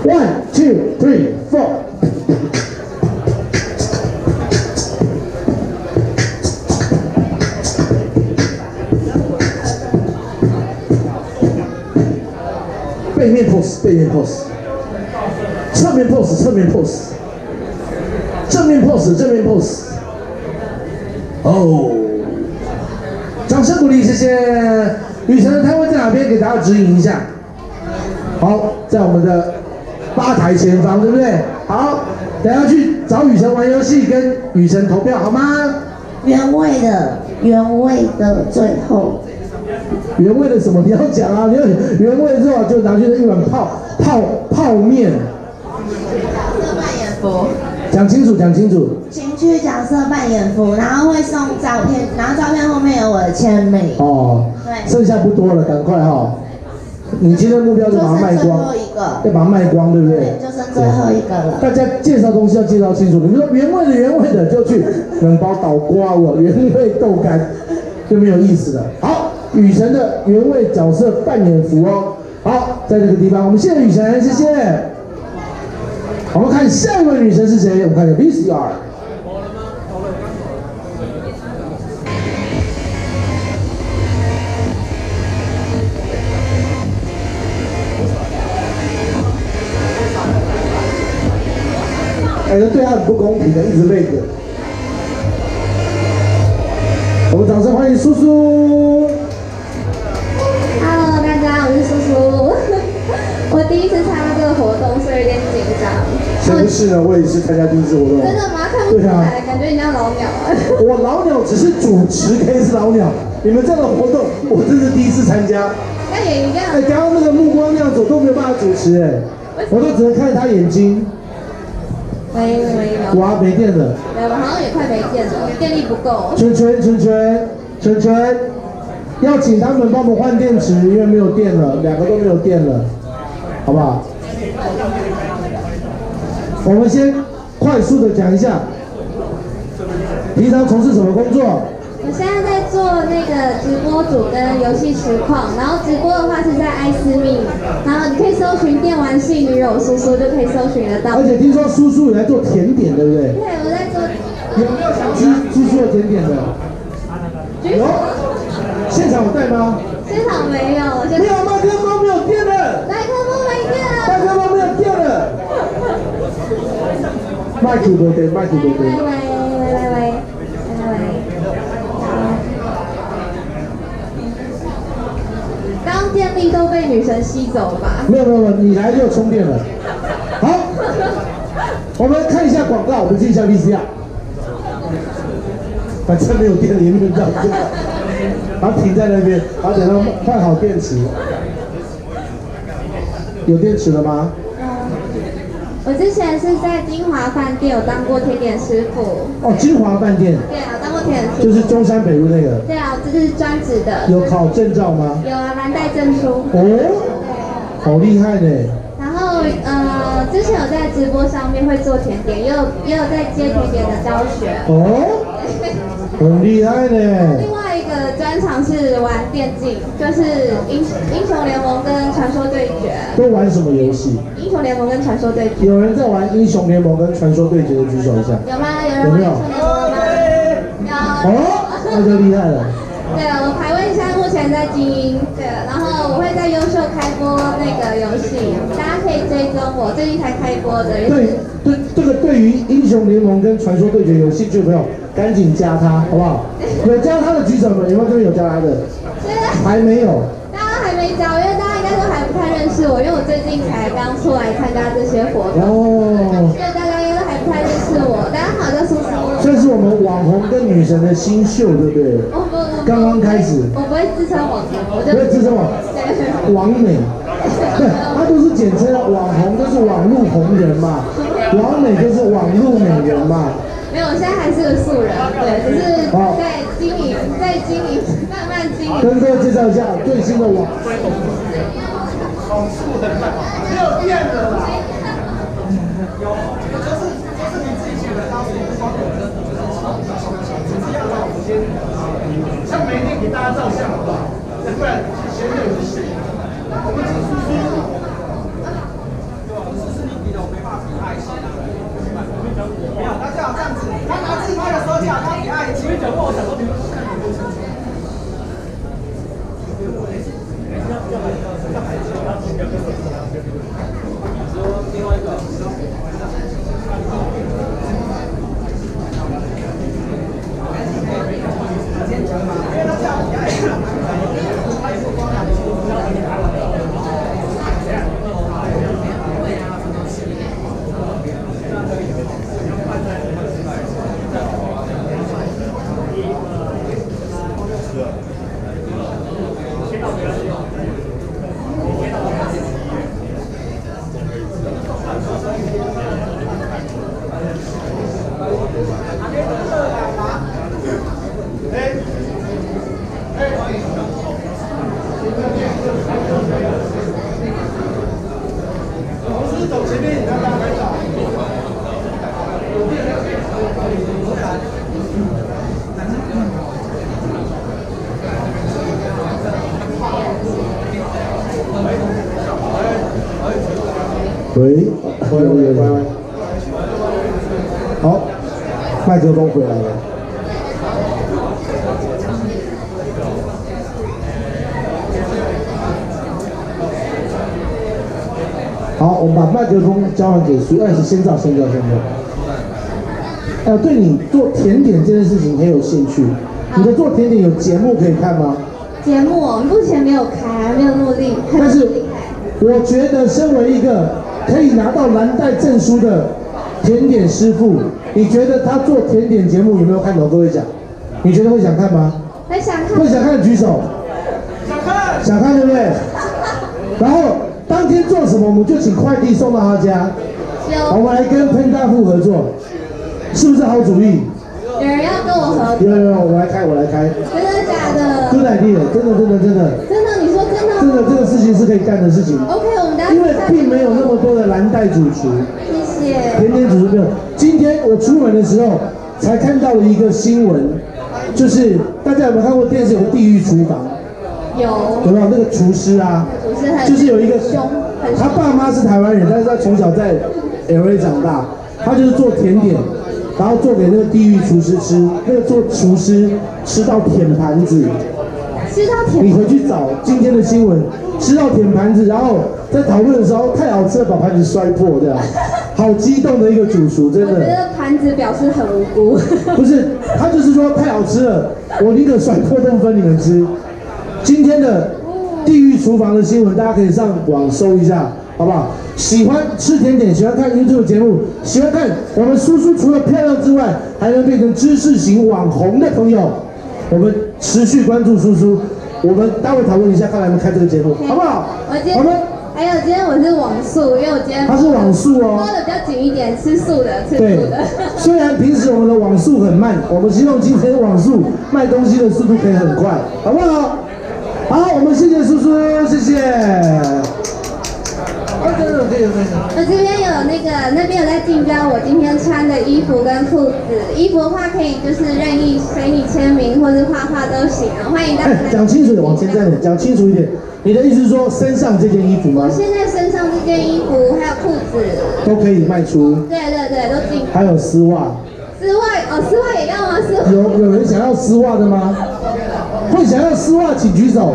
？1 2 3 4。背面 pose， 背面 pose， 侧面 pose， 侧面 pose， 正面 pose， 正面 pose。掌声鼓励，谢谢。雨辰的摊位在哪边？给大家指引一下。好，在我们的吧台前方，对不对？好，等下去找雨辰玩游戏，跟雨辰投票，好吗？原味的最后。原味的什么？你要讲啊！你要原味之后就拿去一碗泡面。角色扮演服。讲清楚，讲清楚。情趣角色扮演服，然后会送照片，然后照片后面有我的签名。对。剩下不多了，赶快哈！你今天的目标就把它卖光。最后一个。要把它卖光，对不对？对，就剩最后一个了。大家介绍东西要介绍清楚。你们说原味的就去冷包倒瓜我原味豆干，就没有意思了。好。雨辰的原味角色扮演服哦，好，在这个地方，我们谢谢雨辰，谢谢。我们看下一位女神是谁？我们看一下 VCR。这对他很不公平的，一直累着。我们掌声欢迎叔叔。Hello， 大家，我是叔叔。我第一次参加这个活动，所以有点紧张。谁不是呢？我也是参加第一次活动。真的吗？看不出来，感觉你像老鸟啊。我老鸟只是主持，可以是老鸟。你们这样的活动，我真是第一次参加。那也一样。刚刚那个目光那样走都没有办法主持我都只能看他眼睛。喂，哇，没电了。对，我好像也快没电了，电力不够。圈，要请他们帮我们换电池，因为没有电了，两个都没有电了，好不好？我们先快速的讲一下，平常从事什么工作？我现在在做那个直播主跟游戏实况，然后直播的话是在艾斯密，然后你可以搜寻电玩系女友叔叔就可以搜寻得到。而且听说叔叔有在做甜点，对不对？对，我在做。有没有想吃叔叔的甜点的？有。现场有带吗？现场没有。没有，麦克风没有电了。麦克风没电了。麦克风没有电了。麦克没电。喂。女神吸走了吧？没有，你来就充电了。好，我们看一下广告，我们进一下 VCR。反正没有电，也没有这样子，然后停在那边，然后等它换好电池。有电池了吗？我之前是在金华饭店有当过甜点师傅。哦，金华饭店。对啊，当过甜点师傅。就是中山北路那个。对啊，这是专职的。有考证照吗？有啊，蓝带证书。哦，好厉害呢。然后之前有在直播上面会做甜点，也有在接甜点的教学。哦，很厉害呢。另外一个专长是玩电竞，就是英雄联盟跟传说对决。都玩什么游戏？英雄联盟跟传说对决。有人在玩英雄联盟跟传说对决的举手一下。有吗？有人玩英雄联盟吗？有。哦，那就厉害了。对，我排位现在目前在精英，对，然后我会在优秀开播那个游戏，大家可以追踪我，最近才开播的。对，这个对于英雄联盟跟传说对决有兴趣的朋友，赶紧加他，好不好？有加他的举手吗？有没有这边有加他的？还没有。大家还没加，因为大家应该都还不太认识我，因为我最近才刚出来参加这些活动。哦。所以大家应该都还不太认识我。大家好，叫苏苏。这是我们网红跟女神的新秀，对不对？刚刚开始。我不会自称网红，我就不会自称网美，对，他都是简称网红，就是网络红人嘛，网美就是网络美人嘛。没有，我现在还是个素人，对，只是在经营，慢慢经营。跟各位介绍一下最新的网。好素的，没有变的啦。有，就是你自己写的，当时不光有人，只要老先，像每天给大家照相，好不好？不然先有人写。我们只是说，是你比的，我没办法比爱心啊。没有，他最好这样子，他拿自拍的时候最好他比爱心。讲过，我想说你们是看流程。另外一个。喂，好，麦克风回来了。好，我们把麦克风交还给苏，先照。对你做甜点这件事情很有兴趣，你的做甜点有节目可以看吗？节目目前没有开，没有那么厉害。但是我觉得，身为一个可以拿到蓝带证书的甜点师傅，你觉得他做甜点节目有没有看头？各位讲，你觉得会想看吗？会想看。会想看的举手。想看对不对？然后当天做什么，我们就请快递送到他家。我们来跟喷大富合作，是不是好主意？有人要跟我合作？有，我来开。真的假的？真的，真的。真的，你说真的？真的，这个事情是可以干的事情。OK， 我们等下。因为并没有那么多的蓝带主厨。谢谢。甜点主厨没有。今天我出门的时候才看到了一个新闻，就是大家有没有看过电视有个地狱厨房？有没有那个厨师啊？就是有一个他爸妈是台湾人，但是他从小在 LA 长大，他就是做甜点，然后做给那个地狱厨师吃，那个做厨师吃到舔盘子。你回去找今天的新闻，吃到舔盘子，然后在讨论的时候太好吃了，把盘子摔破，这样，好激动的一个主厨，真的。我觉得盘子表示很无辜。不是，他就是说太好吃了，我宁可摔破都不分你们吃。今天的地狱厨房的新闻，大家可以上网搜一下，好不好？喜欢吃甜点，喜欢看 YouTube 节目，喜欢看我们叔叔除了漂亮之外，还能变成知识型网红的朋友，我们持续关注叔叔。我们待会讨论一下，看来我们开这个节目，好不好？我们。还有今天我是网速，因为我今天他是网速哦，包的比较紧一点，吃素的，吃对素的。虽然平时我们的网速很慢，我们希望今天网速卖东西的速度可以很快，好不好？好，我们谢谢叔叔，谢谢。我这边有那边有在竞标我今天穿的衣服跟裤子，衣服的话可以就是任意随你签名或是画画都行啊，欢迎大家。讲清楚点，往前站点，讲清楚一点。你的意思是说身上这件衣服吗？我现在身上这件衣服还有裤子都可以卖出。对，都进。还有丝袜。丝袜也要吗？丝袜。有人想要丝袜的吗？会想要丝袜请举手。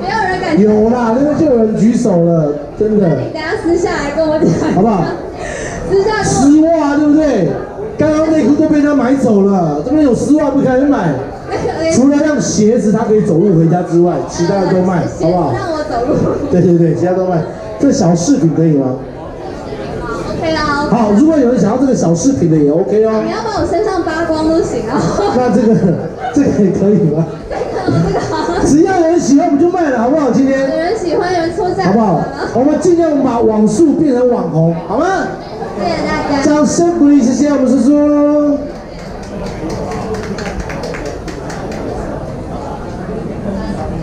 没有人敢。有啦，那边就有人举手了，真的。你等下私下来跟我讲，好不好？私下。丝袜对不对？刚刚内裤都被他买走了，这边有丝袜不可以买。除了让鞋子他可以走路回家之外，其他的都卖，好不好？让我走路。对，其他都卖。这小饰品可以吗 ？OK 啦。好，如果有人想要这个小饰品的也 OK 哦。你要把我身上扒光都行啊。那这个也可以吗？这个好。只要有人喜欢，我们就卖了，好不好？今天。有人喜欢，有人抽奖，好不好？我们尽量把网速变成网红，好吗？谢谢大家。掌声鼓励，谢谢我们叔叔。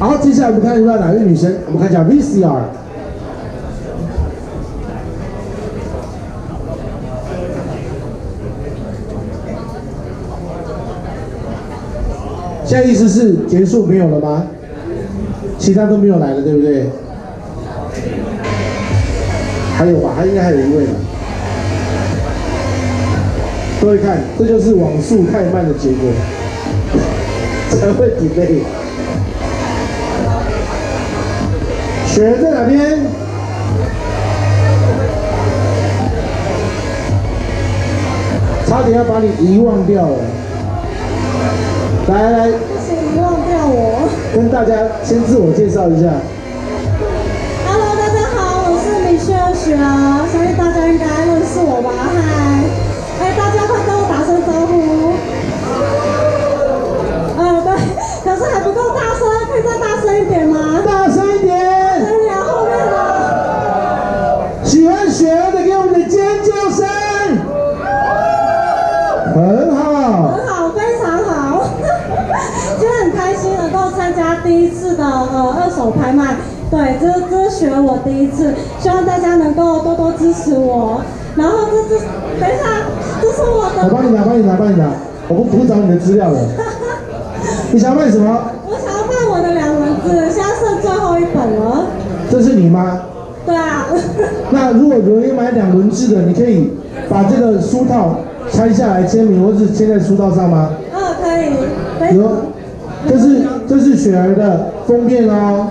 好，接下来我们看一下哪位女生？我们看一下 VCR。现在意思是结束没有了吗？其他都没有来了，对不对？还有吧，还应该还有一位吧。各位看，这就是网速太慢的结果，才会 delay。雪在哪边？差点要把你遗忘掉了。来，谁遗忘掉我？跟大家先自我介绍一下。Hello， 大家好，我是米雪雪，相信大家应该认识我吧？嗨，大家快跟我打声招呼。对，可是还不够大声，可以再大声一点吗？大声一点。后面的。喜欢雪儿的，给我们的尖叫声。很好，非常好。今天很开心能够参加第一次的二手拍卖，对，这是雪儿我第一次，希望大家能够多多支持我。然后等一下，这是我的。我帮你拿，我不找你的资料了。你想要卖什么？我想要卖我的2轮子，现在剩最后一本了。这是你吗？对啊。那如果有人买2轮制的，你可以把这个书套拆下来签名，或是签在书套上吗？可以。有，这是雪儿的封面哦。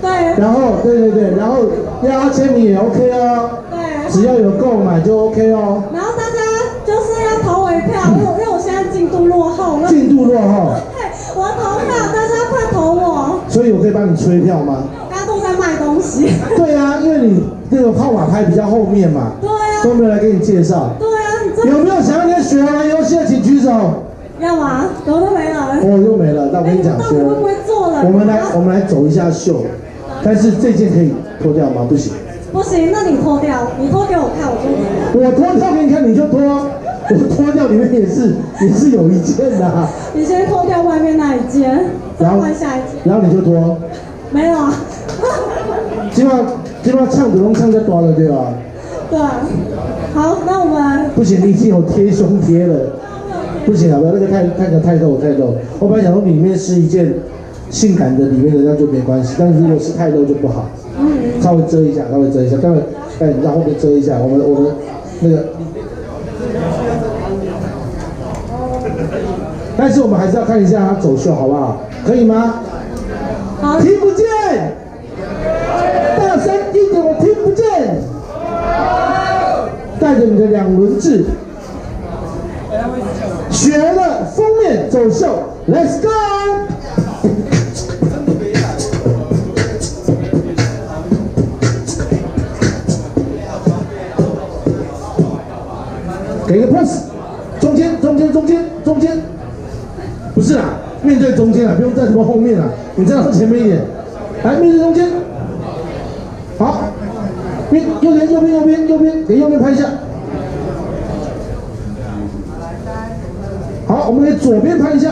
对。然后，对，然后要他签名也 OK 哦。对。只要有购买就 OK 哦。然后大家就是要投我一票，因为我现在进度落后。进度落后。对，我要投票，大家快投我。所以我可以帮你催票吗？大家都在卖东西。对啊，因为你这个号码牌比较后面嘛。对啊。都没有来给你介绍。对啊，有没有想要跟雪儿玩游戏的，请举手。要吗？有都没了。又没了。那我跟你讲，雪儿，会不会做了？我们来走一下秀，但是这件可以脱掉吗？不行。不行，那你脱掉，你脱给我看，我就脱。我脱掉给你看，你就脱。我脱掉里面也是有一件的、啊。你先脱掉外面那一件，再换下一件。然后你就脱。没有啊。今晚唱的拢唱得大了对吧？对。好，那我们。不行，你已经有贴胸贴了。不行啊，不要那个太露。我本来想说里面是一件性感的，里面的那就没关系，但是如果是太露就不好。稍微遮一下，待会你让后面遮一下，我们那个。但是我们还是要看一下他走秀好不好？可以吗？好。听不见，大声一点，我听不见。带着你的2轮制。雪儿的封面走秀 ，Let's go！给个 pose， 中间，不是啦，面对中间啦，不用站这么后面啦，你站到前面一点，来面对中间，好，右边，给右边拍一下，好，我们给左边拍一下，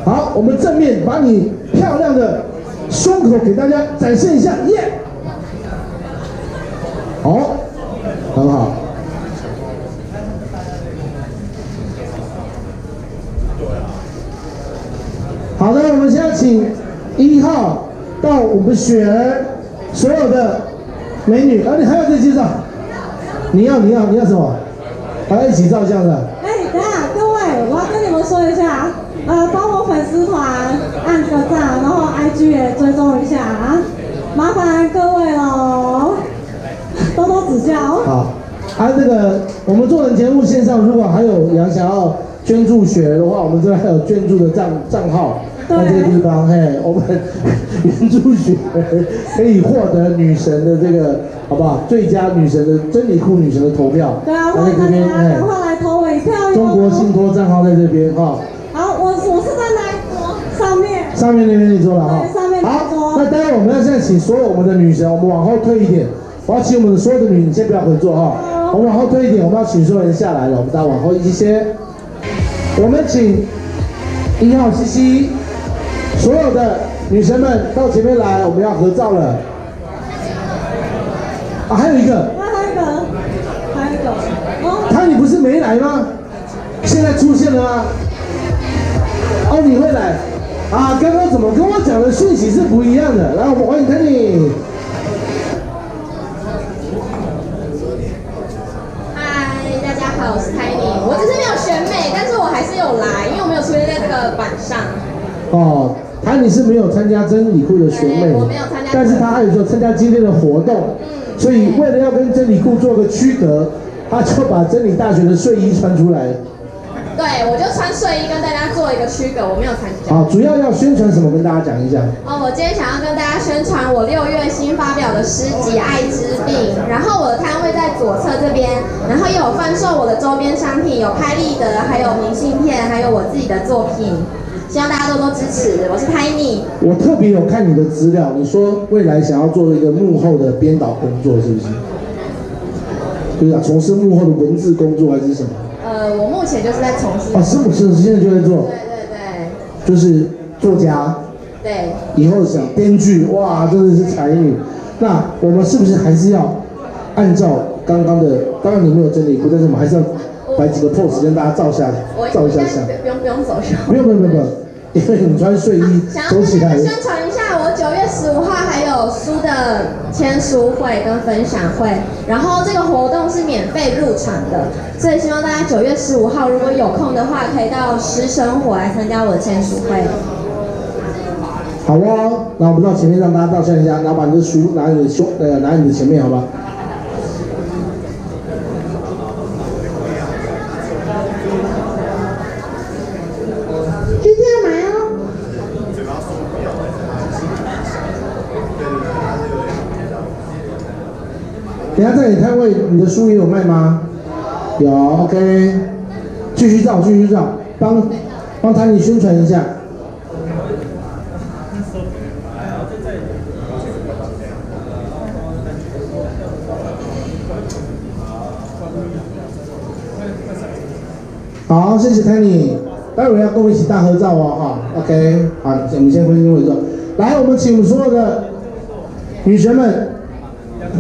好，我们正面把你漂亮的胸口给大家展现一下，耶！好，很好。好的，我们现在请1号到我们雪儿所有的美女，你还要再介绍？你要什么？还要一起照相的？等一下，各位，我要跟你们说一下，帮我粉丝团按个赞，然后 IG 也追踪一下啊，麻烦各位喽，多多指教。好，这个我们做人节目线上，如果还有人想要捐助雪儿的话，我们这边还有捐助的账号。在这个地方，我们援助雪儿可以获得女神的这个，好不好？最佳女神的真理库女神的投票。对啊，欢迎大家赶快来投我一票哟。中国信托账号在这边哈。好，我是在哪一桌？上面。上面那边你坐了哈。对，上面那桌。好，那待会我们要现在请所有我们的女神，我们往后退一点。我要请我们的所有的女，你先不要回座哈。我们往后退一点，我们要请所有人下来了，我们大家往后一些。我们请1号西西。所有的女神们到前面来，我们要合照了。还有一个。他你不是没来吗？现在出现了吗？你会来。刚刚怎么跟我讲的讯息是不一样的？来，我们欢迎 Kenny。嗨，大家好，我是 Kenny。我只是没有选美，但是我还是有来，因为我没有出现在这个板上。你是没有参加真理库的选美，我没有参加，但是他还有说参加今天的活动，所以为了要跟真理库做个区隔，他就把真理大学的睡衣穿出来。对，我就穿睡衣跟大家做一个区隔，我没有参加。主要要宣传什么？跟大家讲一下。我今天想要跟大家宣传我6月新发表的诗集《爱之病》，然后我的摊位在左侧这边，然后也有贩售我的周边商品，有拍立得，还有明信片，还有我自己的作品。希望大家多多支持，我是 Tiny。我特别有看你的资料，你说未来想要做一个幕后的编导工作，是不是？对啊，从事幕后的文字工作还是什么？我目前就是在从事。是现在就在做。对。就是作家。对。以后想编剧，哇，真的是才女。那我们是不是还是要按照刚刚你没有真理库，但是我们还是要摆几个 pose 跟大家照一下相。不用走秀。不用，因为你穿睡衣走起来。宣传一下，我9月15号还有书的签书会跟分享会，然后这个活动是免费入场的，所以希望大家9月15号如果有空的话，可以到诗生活来参加我的签书会。好哦，那我们到前面让大家照相一下，然后把你的书拿你的前面，好吧？等下在你摊位，你的书也有卖吗？有 ，OK， 继续照，帮Tiny宣传一下。好，谢谢 Tiny， 待会要跟我一起大合照哦，哈 ，OK， 好，我们先回座。来，我们请我们所有的女神们。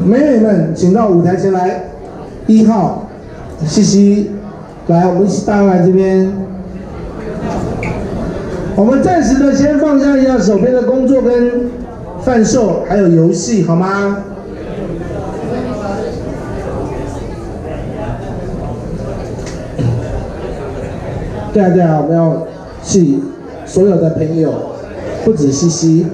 美美们，请到舞台前来。1号，西西，来，我们一起大家来这边。我们暂时的先放下一下手边的工作跟贩售，还有游戏，好吗？对啊，我们要是所有的朋友，不止西西。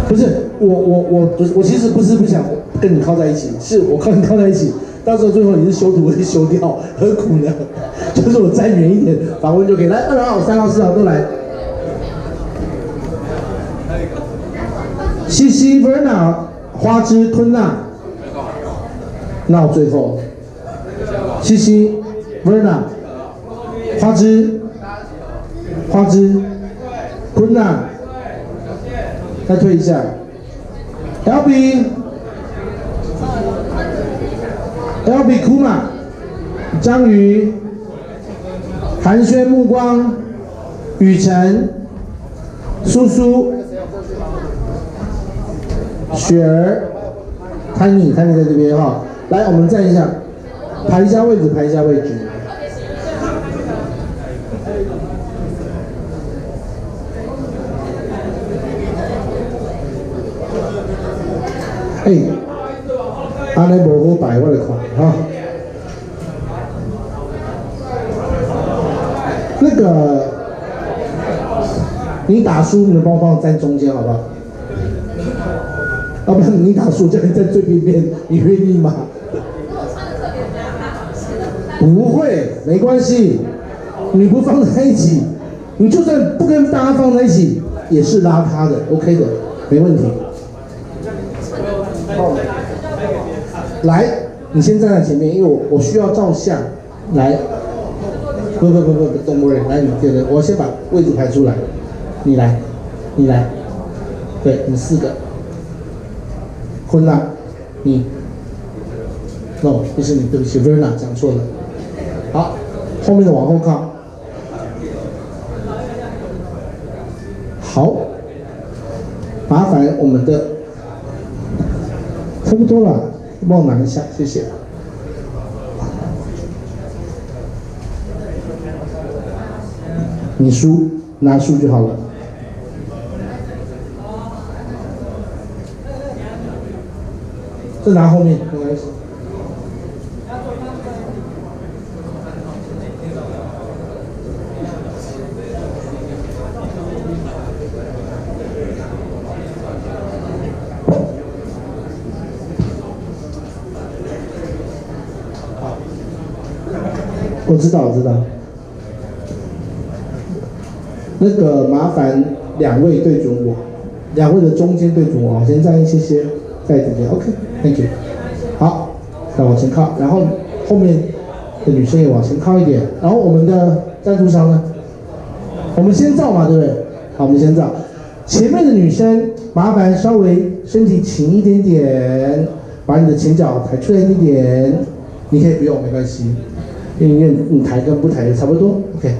不是我其实不是不想跟你靠在一起，是我靠你靠在一起，到时候最后你是修图会修掉，何苦呢？就是我站远一点，访问就可以。来，2号、3号、4号都来。西西、Verna、花枝、吞娜，那最后，西西 ，Verna， 花枝，坤娜，再退一下 ，LB Kuma， 章鱼，寒暄目光，雨辰，苏苏，雪儿。Tiny 在这边哈，来我们站一下，排一下位置。安尼无好摆，我来看哈。那个，你打输，你能帮我站中间好不好？要不然你打输，叫你在最边边，你愿意吗？不会，没关系，你不放在一起，你就算不跟大家放在一起，也是邋遢的 ，OK 的，没问题。来，你先站在前面，因为我需要照相。来，不，don't worry， 来，我先把位置排出来，你来，对，你4个。坤娜，你 ，no， 不是你，对不起 ，Verna 讲错了。好，后面的往后靠。好，麻烦我们的，差不多了，帮我拿一下，谢谢。你输，拿书就好了。再拿后面，没关系。我知道。那个麻烦2位对准我，2位的中间对准我，先站一些，在这边 ，OK，Thank you。好，再往前靠，然后后面的女生也往前靠一点，然后我们的赞助商呢，我们先照嘛，对不对？好，我们先照。前面的女生麻烦稍微身体倾一点点，把你的前脚抬出来一点，你可以不用，没关系，因为你抬跟不抬的差不多 ，OK。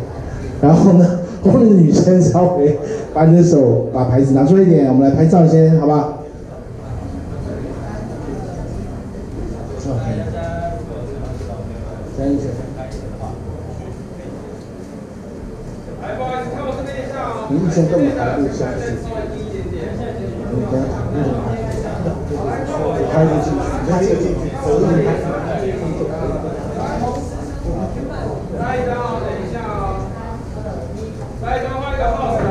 然后呢？后面的女生稍微把你的手把牌子拿出来一点，我们来拍照先，好不好？等一下。你以前跟我们排队相似。你等下拍进去，拍进去，走进去。下一张哦，等一下哦。下一张换一个 pose 来。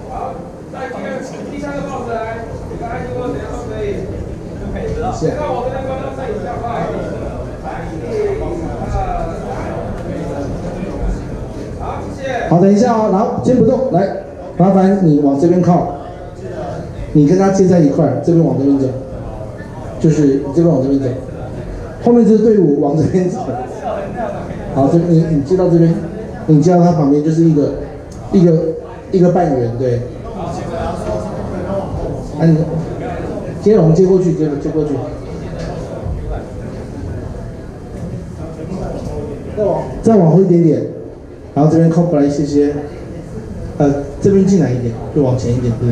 好，再第三个 pose 来，你个爱心 pose 怎样都可以。那我跟观众摄影一下，不好意思。好，谢谢。好，等一下哦，然后先不动，来，麻烦你往这边靠，你跟他接在一块儿，这边往这边走，就是这边往这边走，后面这个队伍往这边走。好，这你接到这边，你接到他旁边就是一个半圆，对。啊，你接龙接过去，接过去。再往后一点点，然后这边靠过来一些，这边进来一点，就往前一点，对。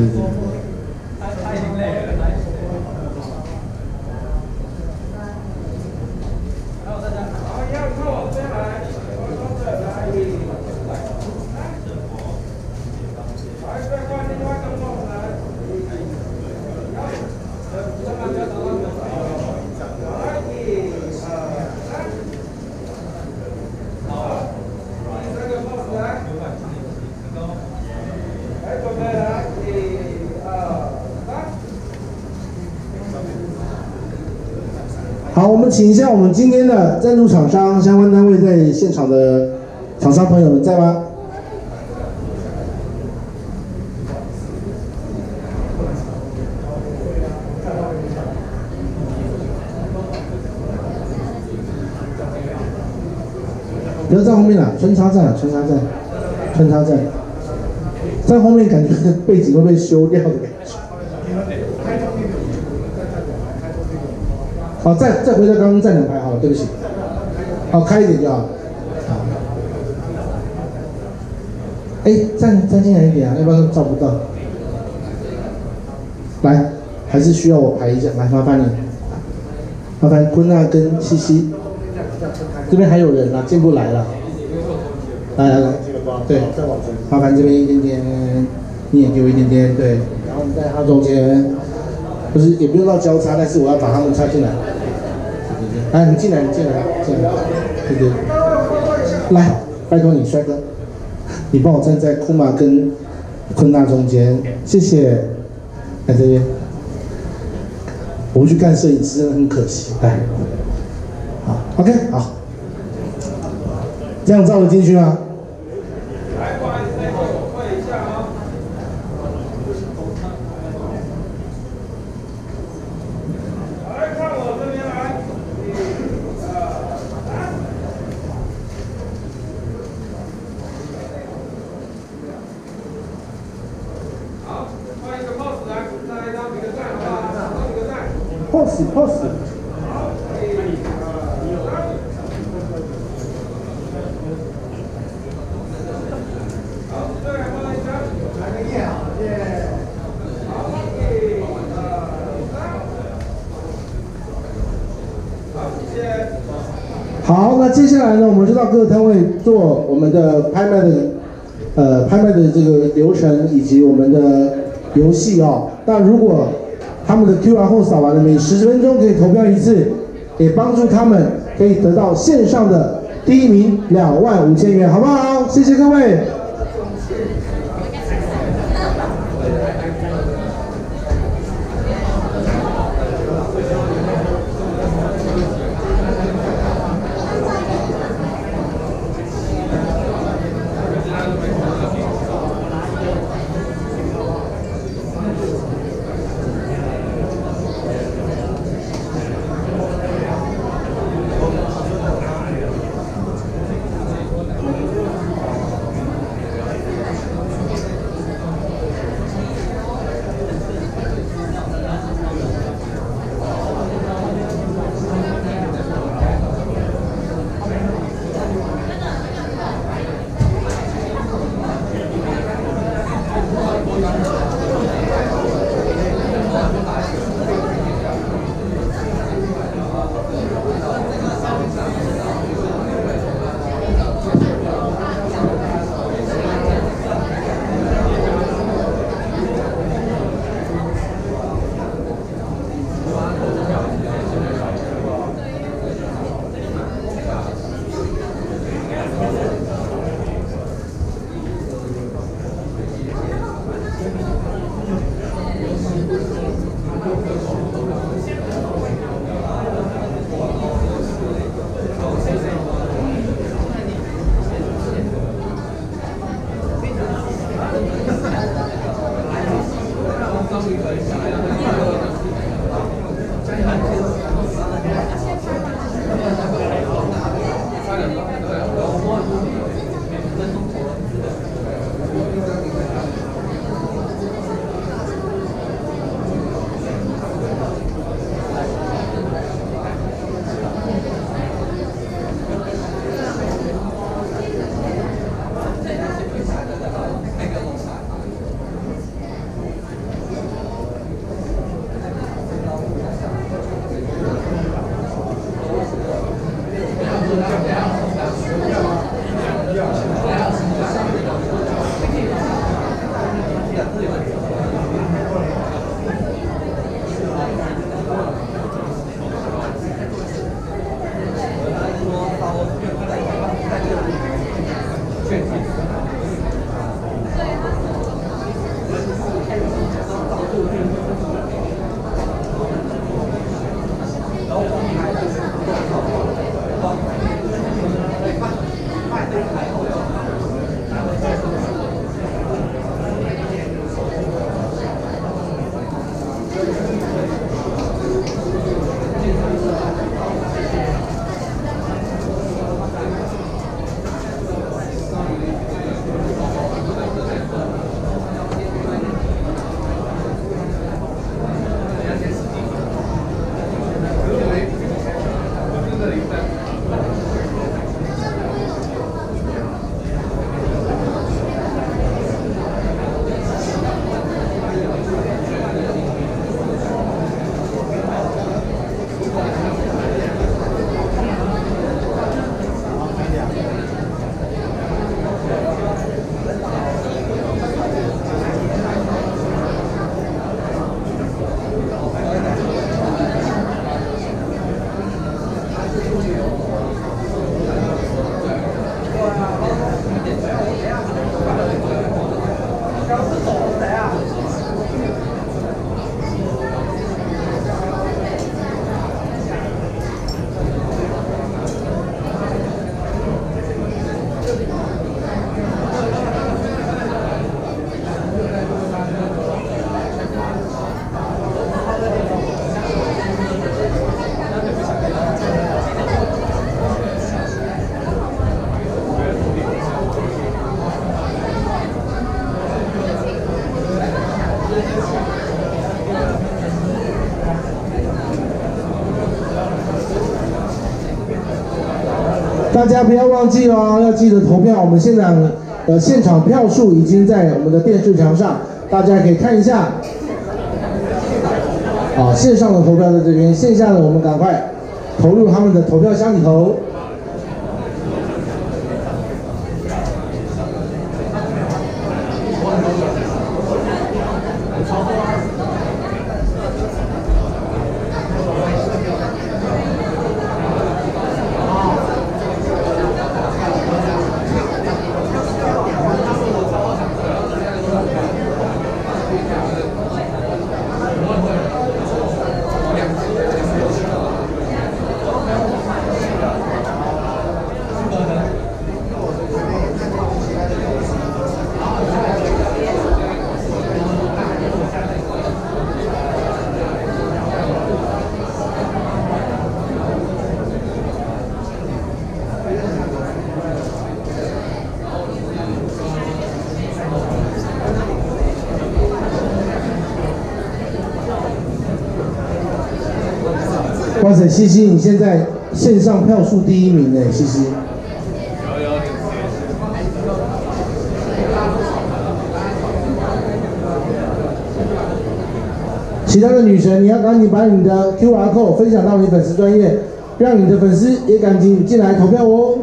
好，我们请一下我们今天的赞助厂商相关单位在现场的厂商朋友们在吗？不要在后面了，穿插站，穿插站，穿插站，在后面感觉背景会被修掉的感觉。好，再回到刚刚站2排好了，对不起。好，开一点就好。好。哎，站进来一点啊，要不然照不到。来，还是需要我排一下，来，麻烦你。麻烦坤娜跟西西，这边还有人啊，进不来了。来，对，麻烦这边一点点，你也给我一点点，对，然后你在他中间，不是也不用到交叉，但是我要把他们插进来。来，你进来，对对。来，拜托你，帅哥，你帮我站在库玛跟坤娜中间，谢谢。来这边。我们去干摄影师真的很可惜，来，好 ，OK， 好，这样照得进去吗？来看我这边来，好，换一个 pose 来，再来一张比个赞，好不好？比个赞。pose。好，那接下来呢，我们就到各个摊位做我们的拍卖的这个流程以及我们的游戏哦。那如果他们的 QR code 扫完了，每10分钟可以投票一次，也帮助他们可以得到线上的第1名25000元，好不好？谢谢各位。大家不要忘记哦，要记得投票。我们现场票数已经在我们的电视墙上，大家可以看一下。好，线上的投票在这边，线下的我们赶快投入他们的投票箱里头。哇塞，西西，你现在线上票数第1名呢，西西。其他的女神，你要赶紧把你的 QR code 分享到你粉丝专页，让你的粉丝也赶紧进来投票哦。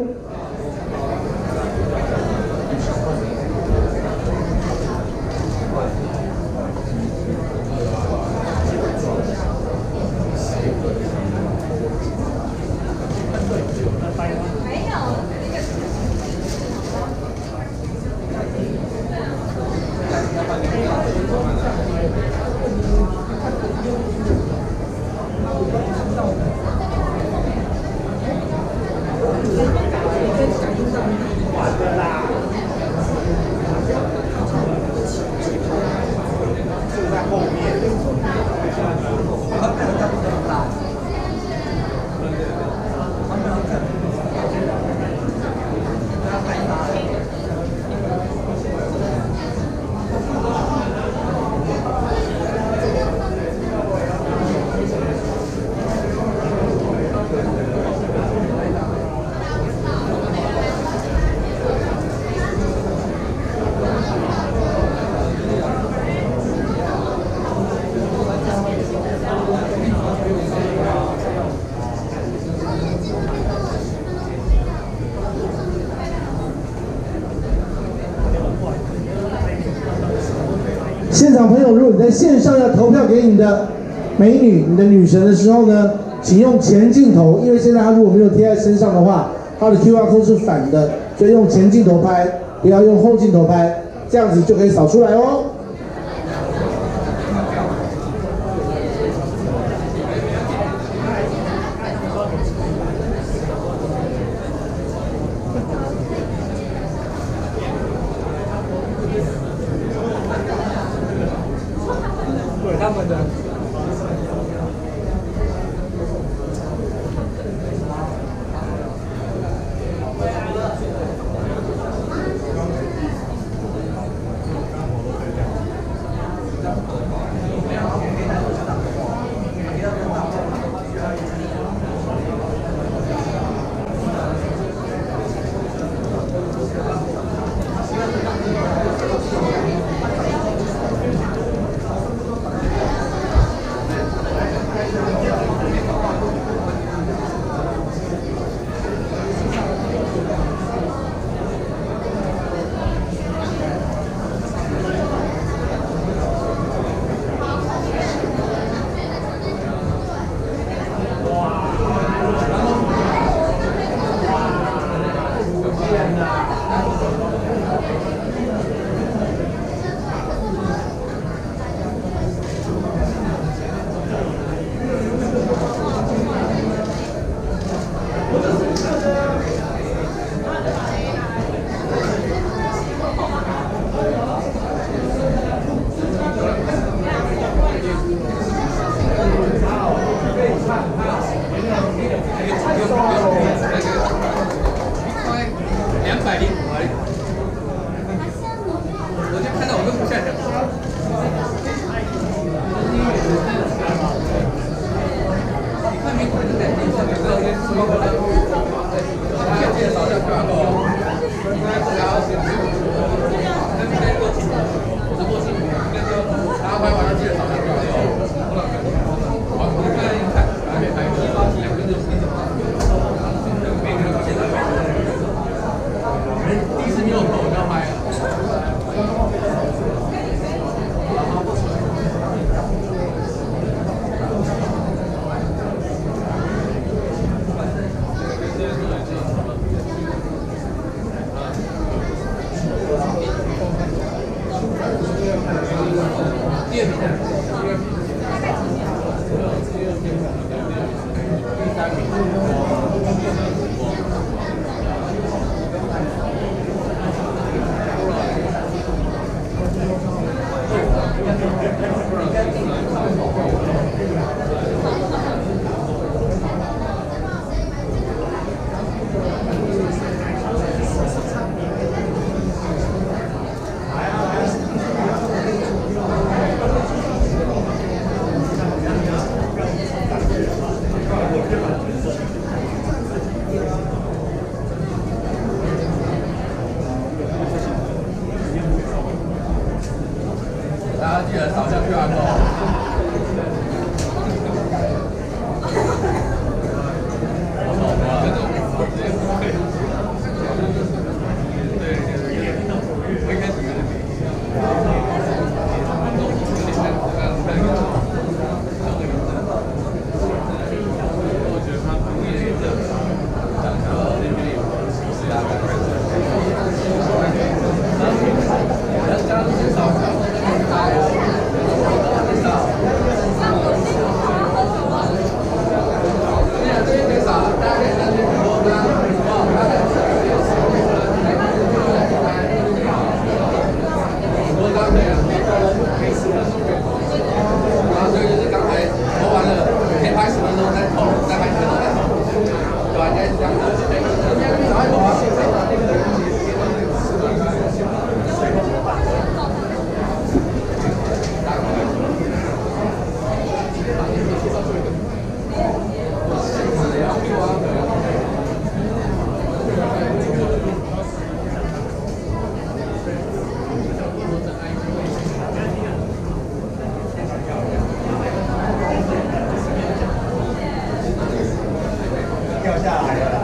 现场朋友，如果你在线上要投票给你的美女、你的女神的时候呢，请用前镜头，因为现在她如果没有贴在身上的话，她的 QR code 是反的，所以用前镜头拍，不要用后镜头拍，这样子就可以扫出来哦。他们的。掉下来了啦。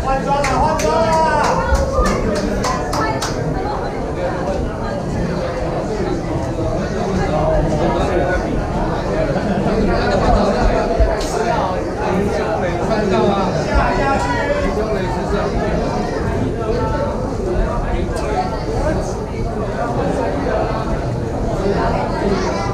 换装了，换装了！下去。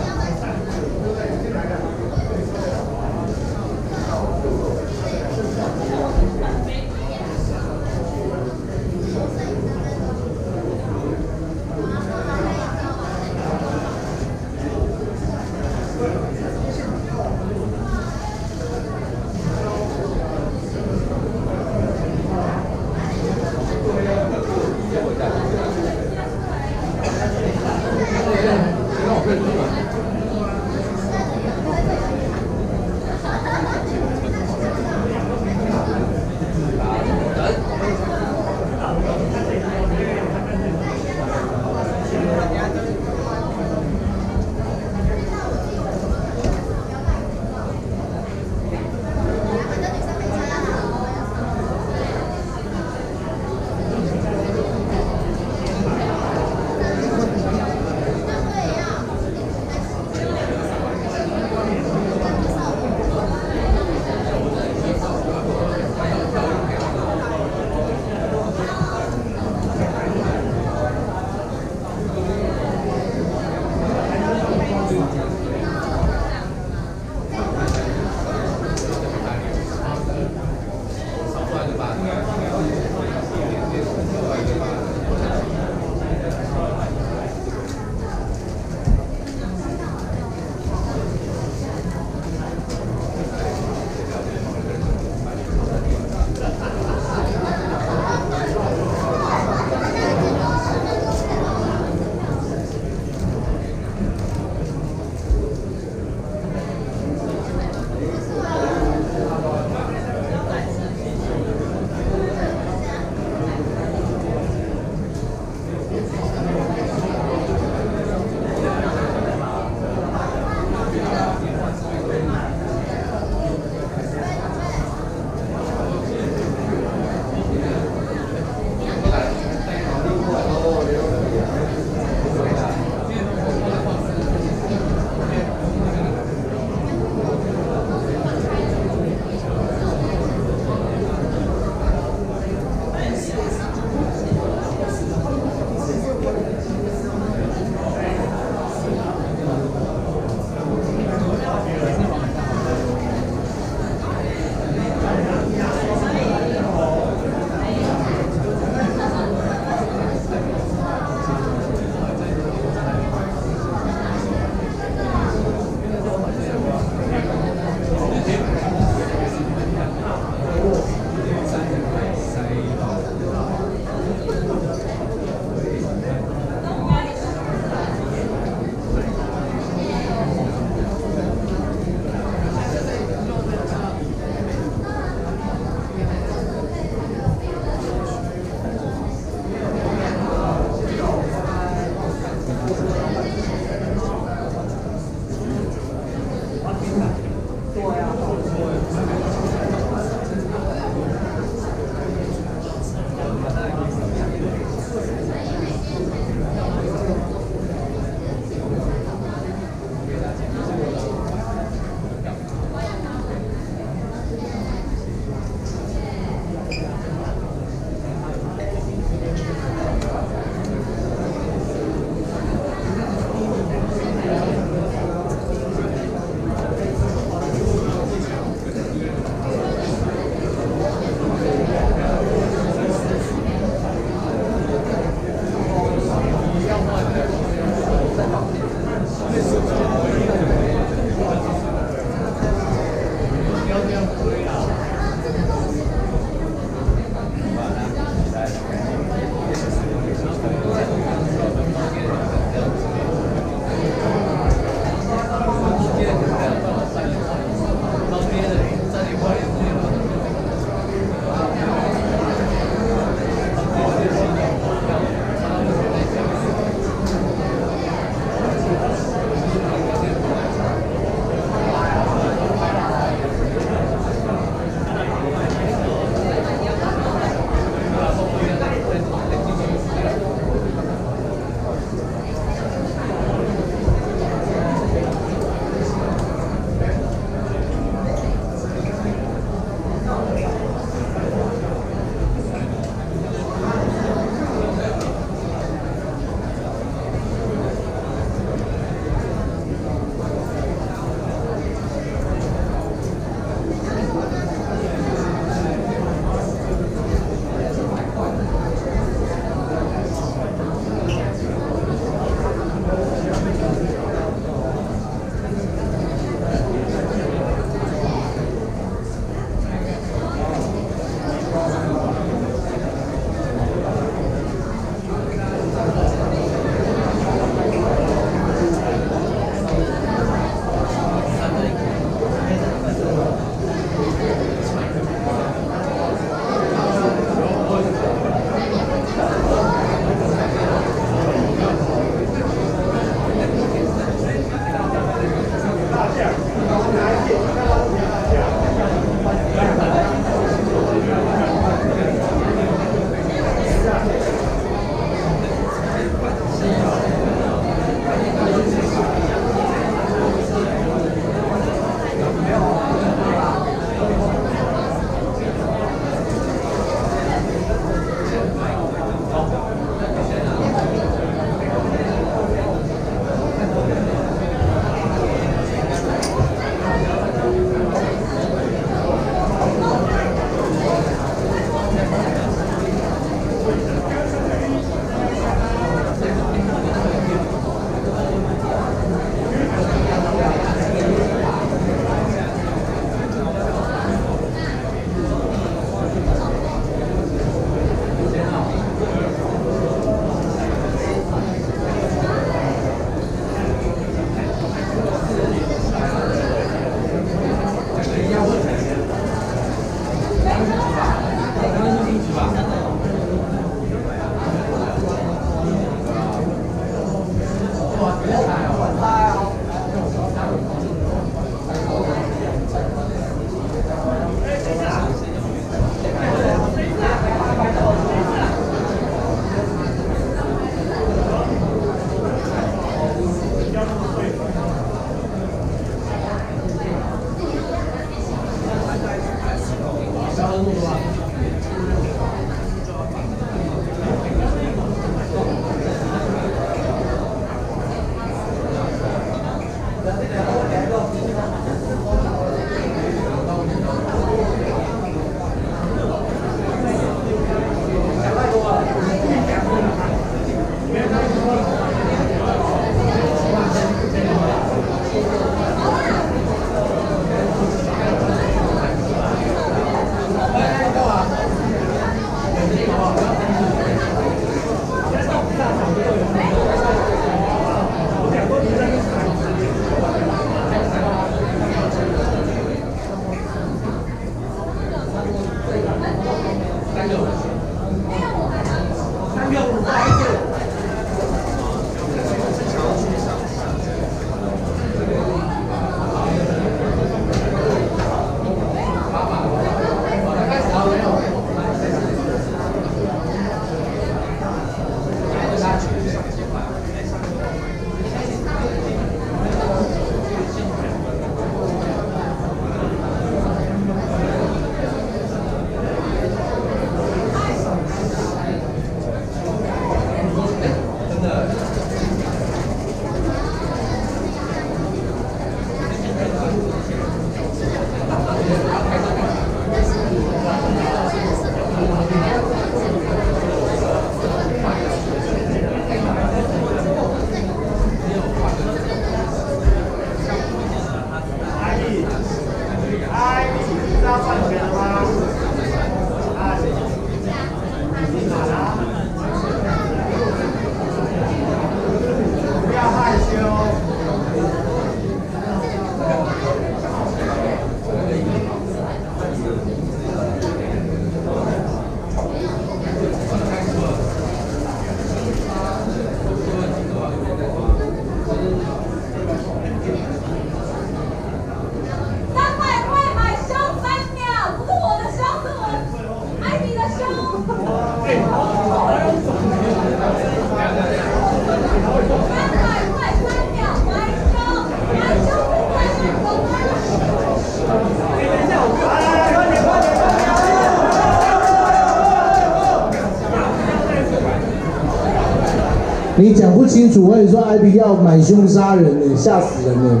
你讲不清楚，我跟你说，艾比要买凶杀人呢，吓死人了。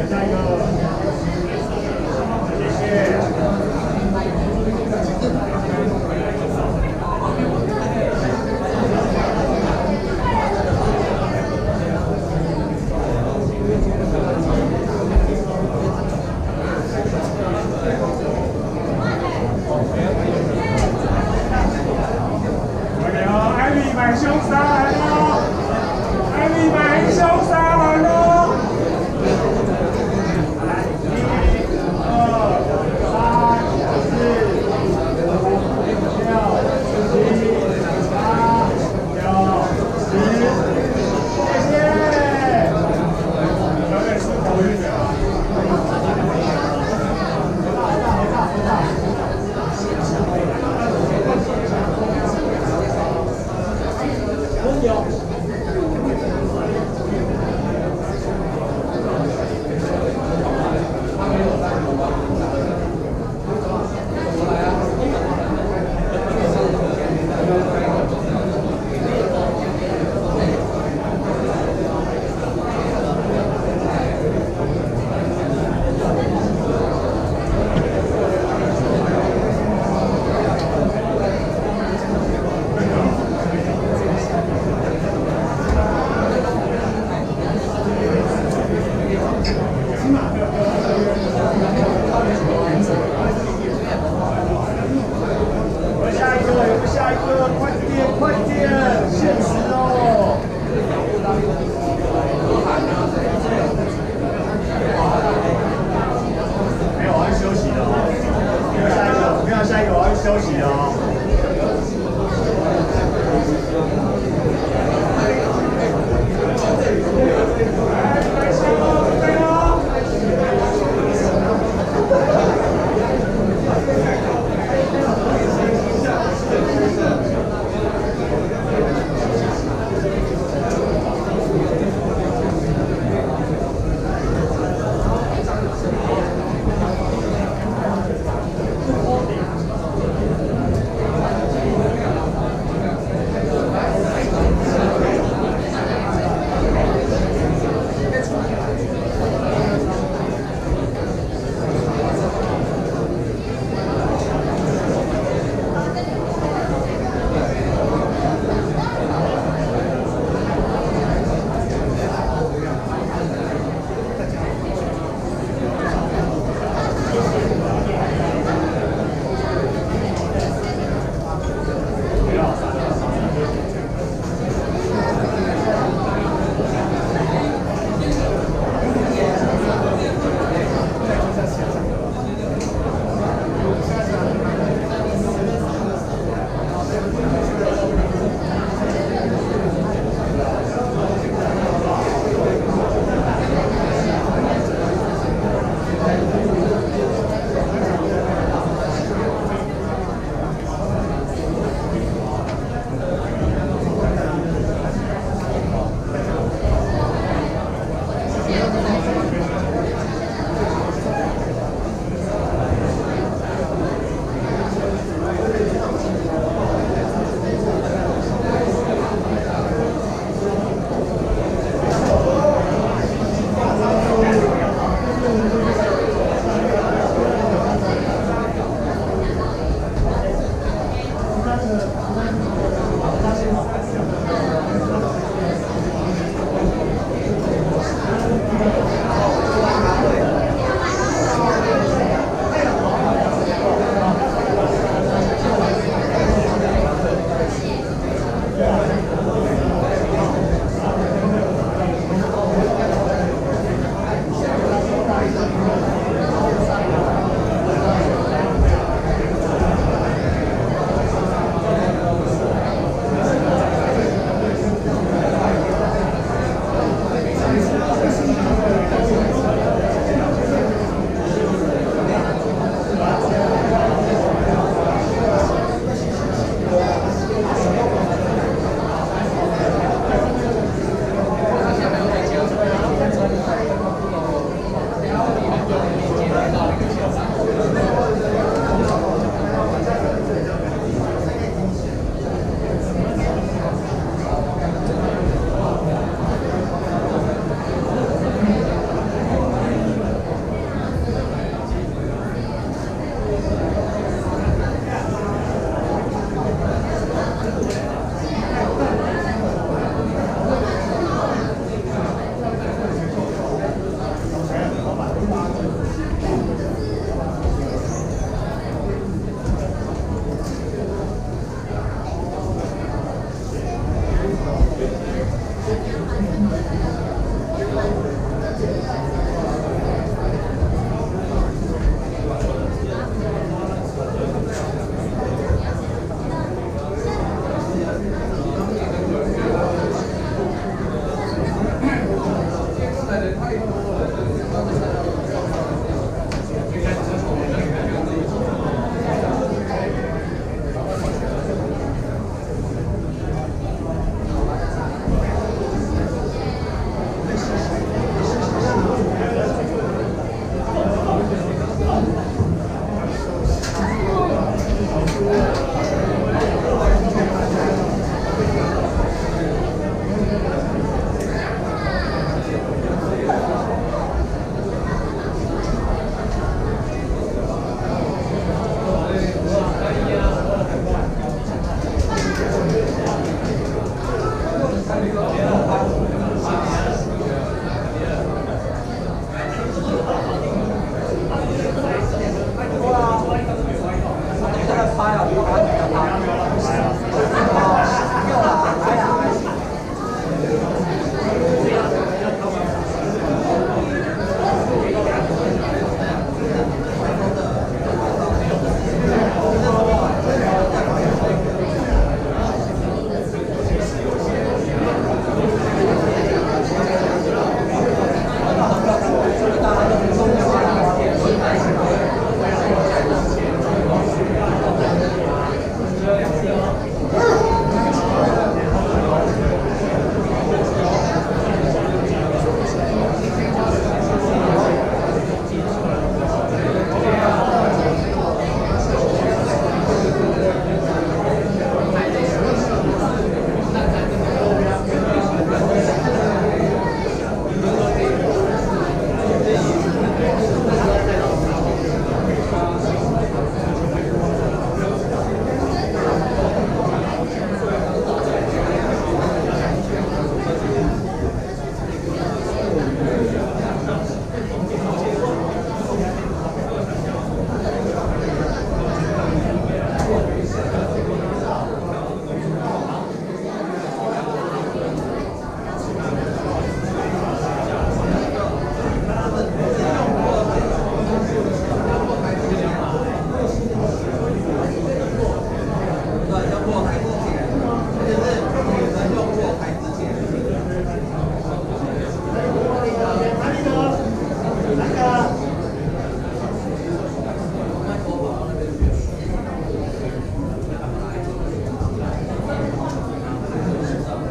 下一个，谢谢。艾米买凶杀来了！艾米买凶杀来了！来，1、2、3、4、5、6、7、8、9、10，谢谢。有点是头晕的。下一个，快点，限时哦！没有，我要休息的哦。没有下一个，我要休息的哦。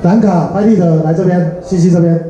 蓝卡拍立得来这边，西西这边。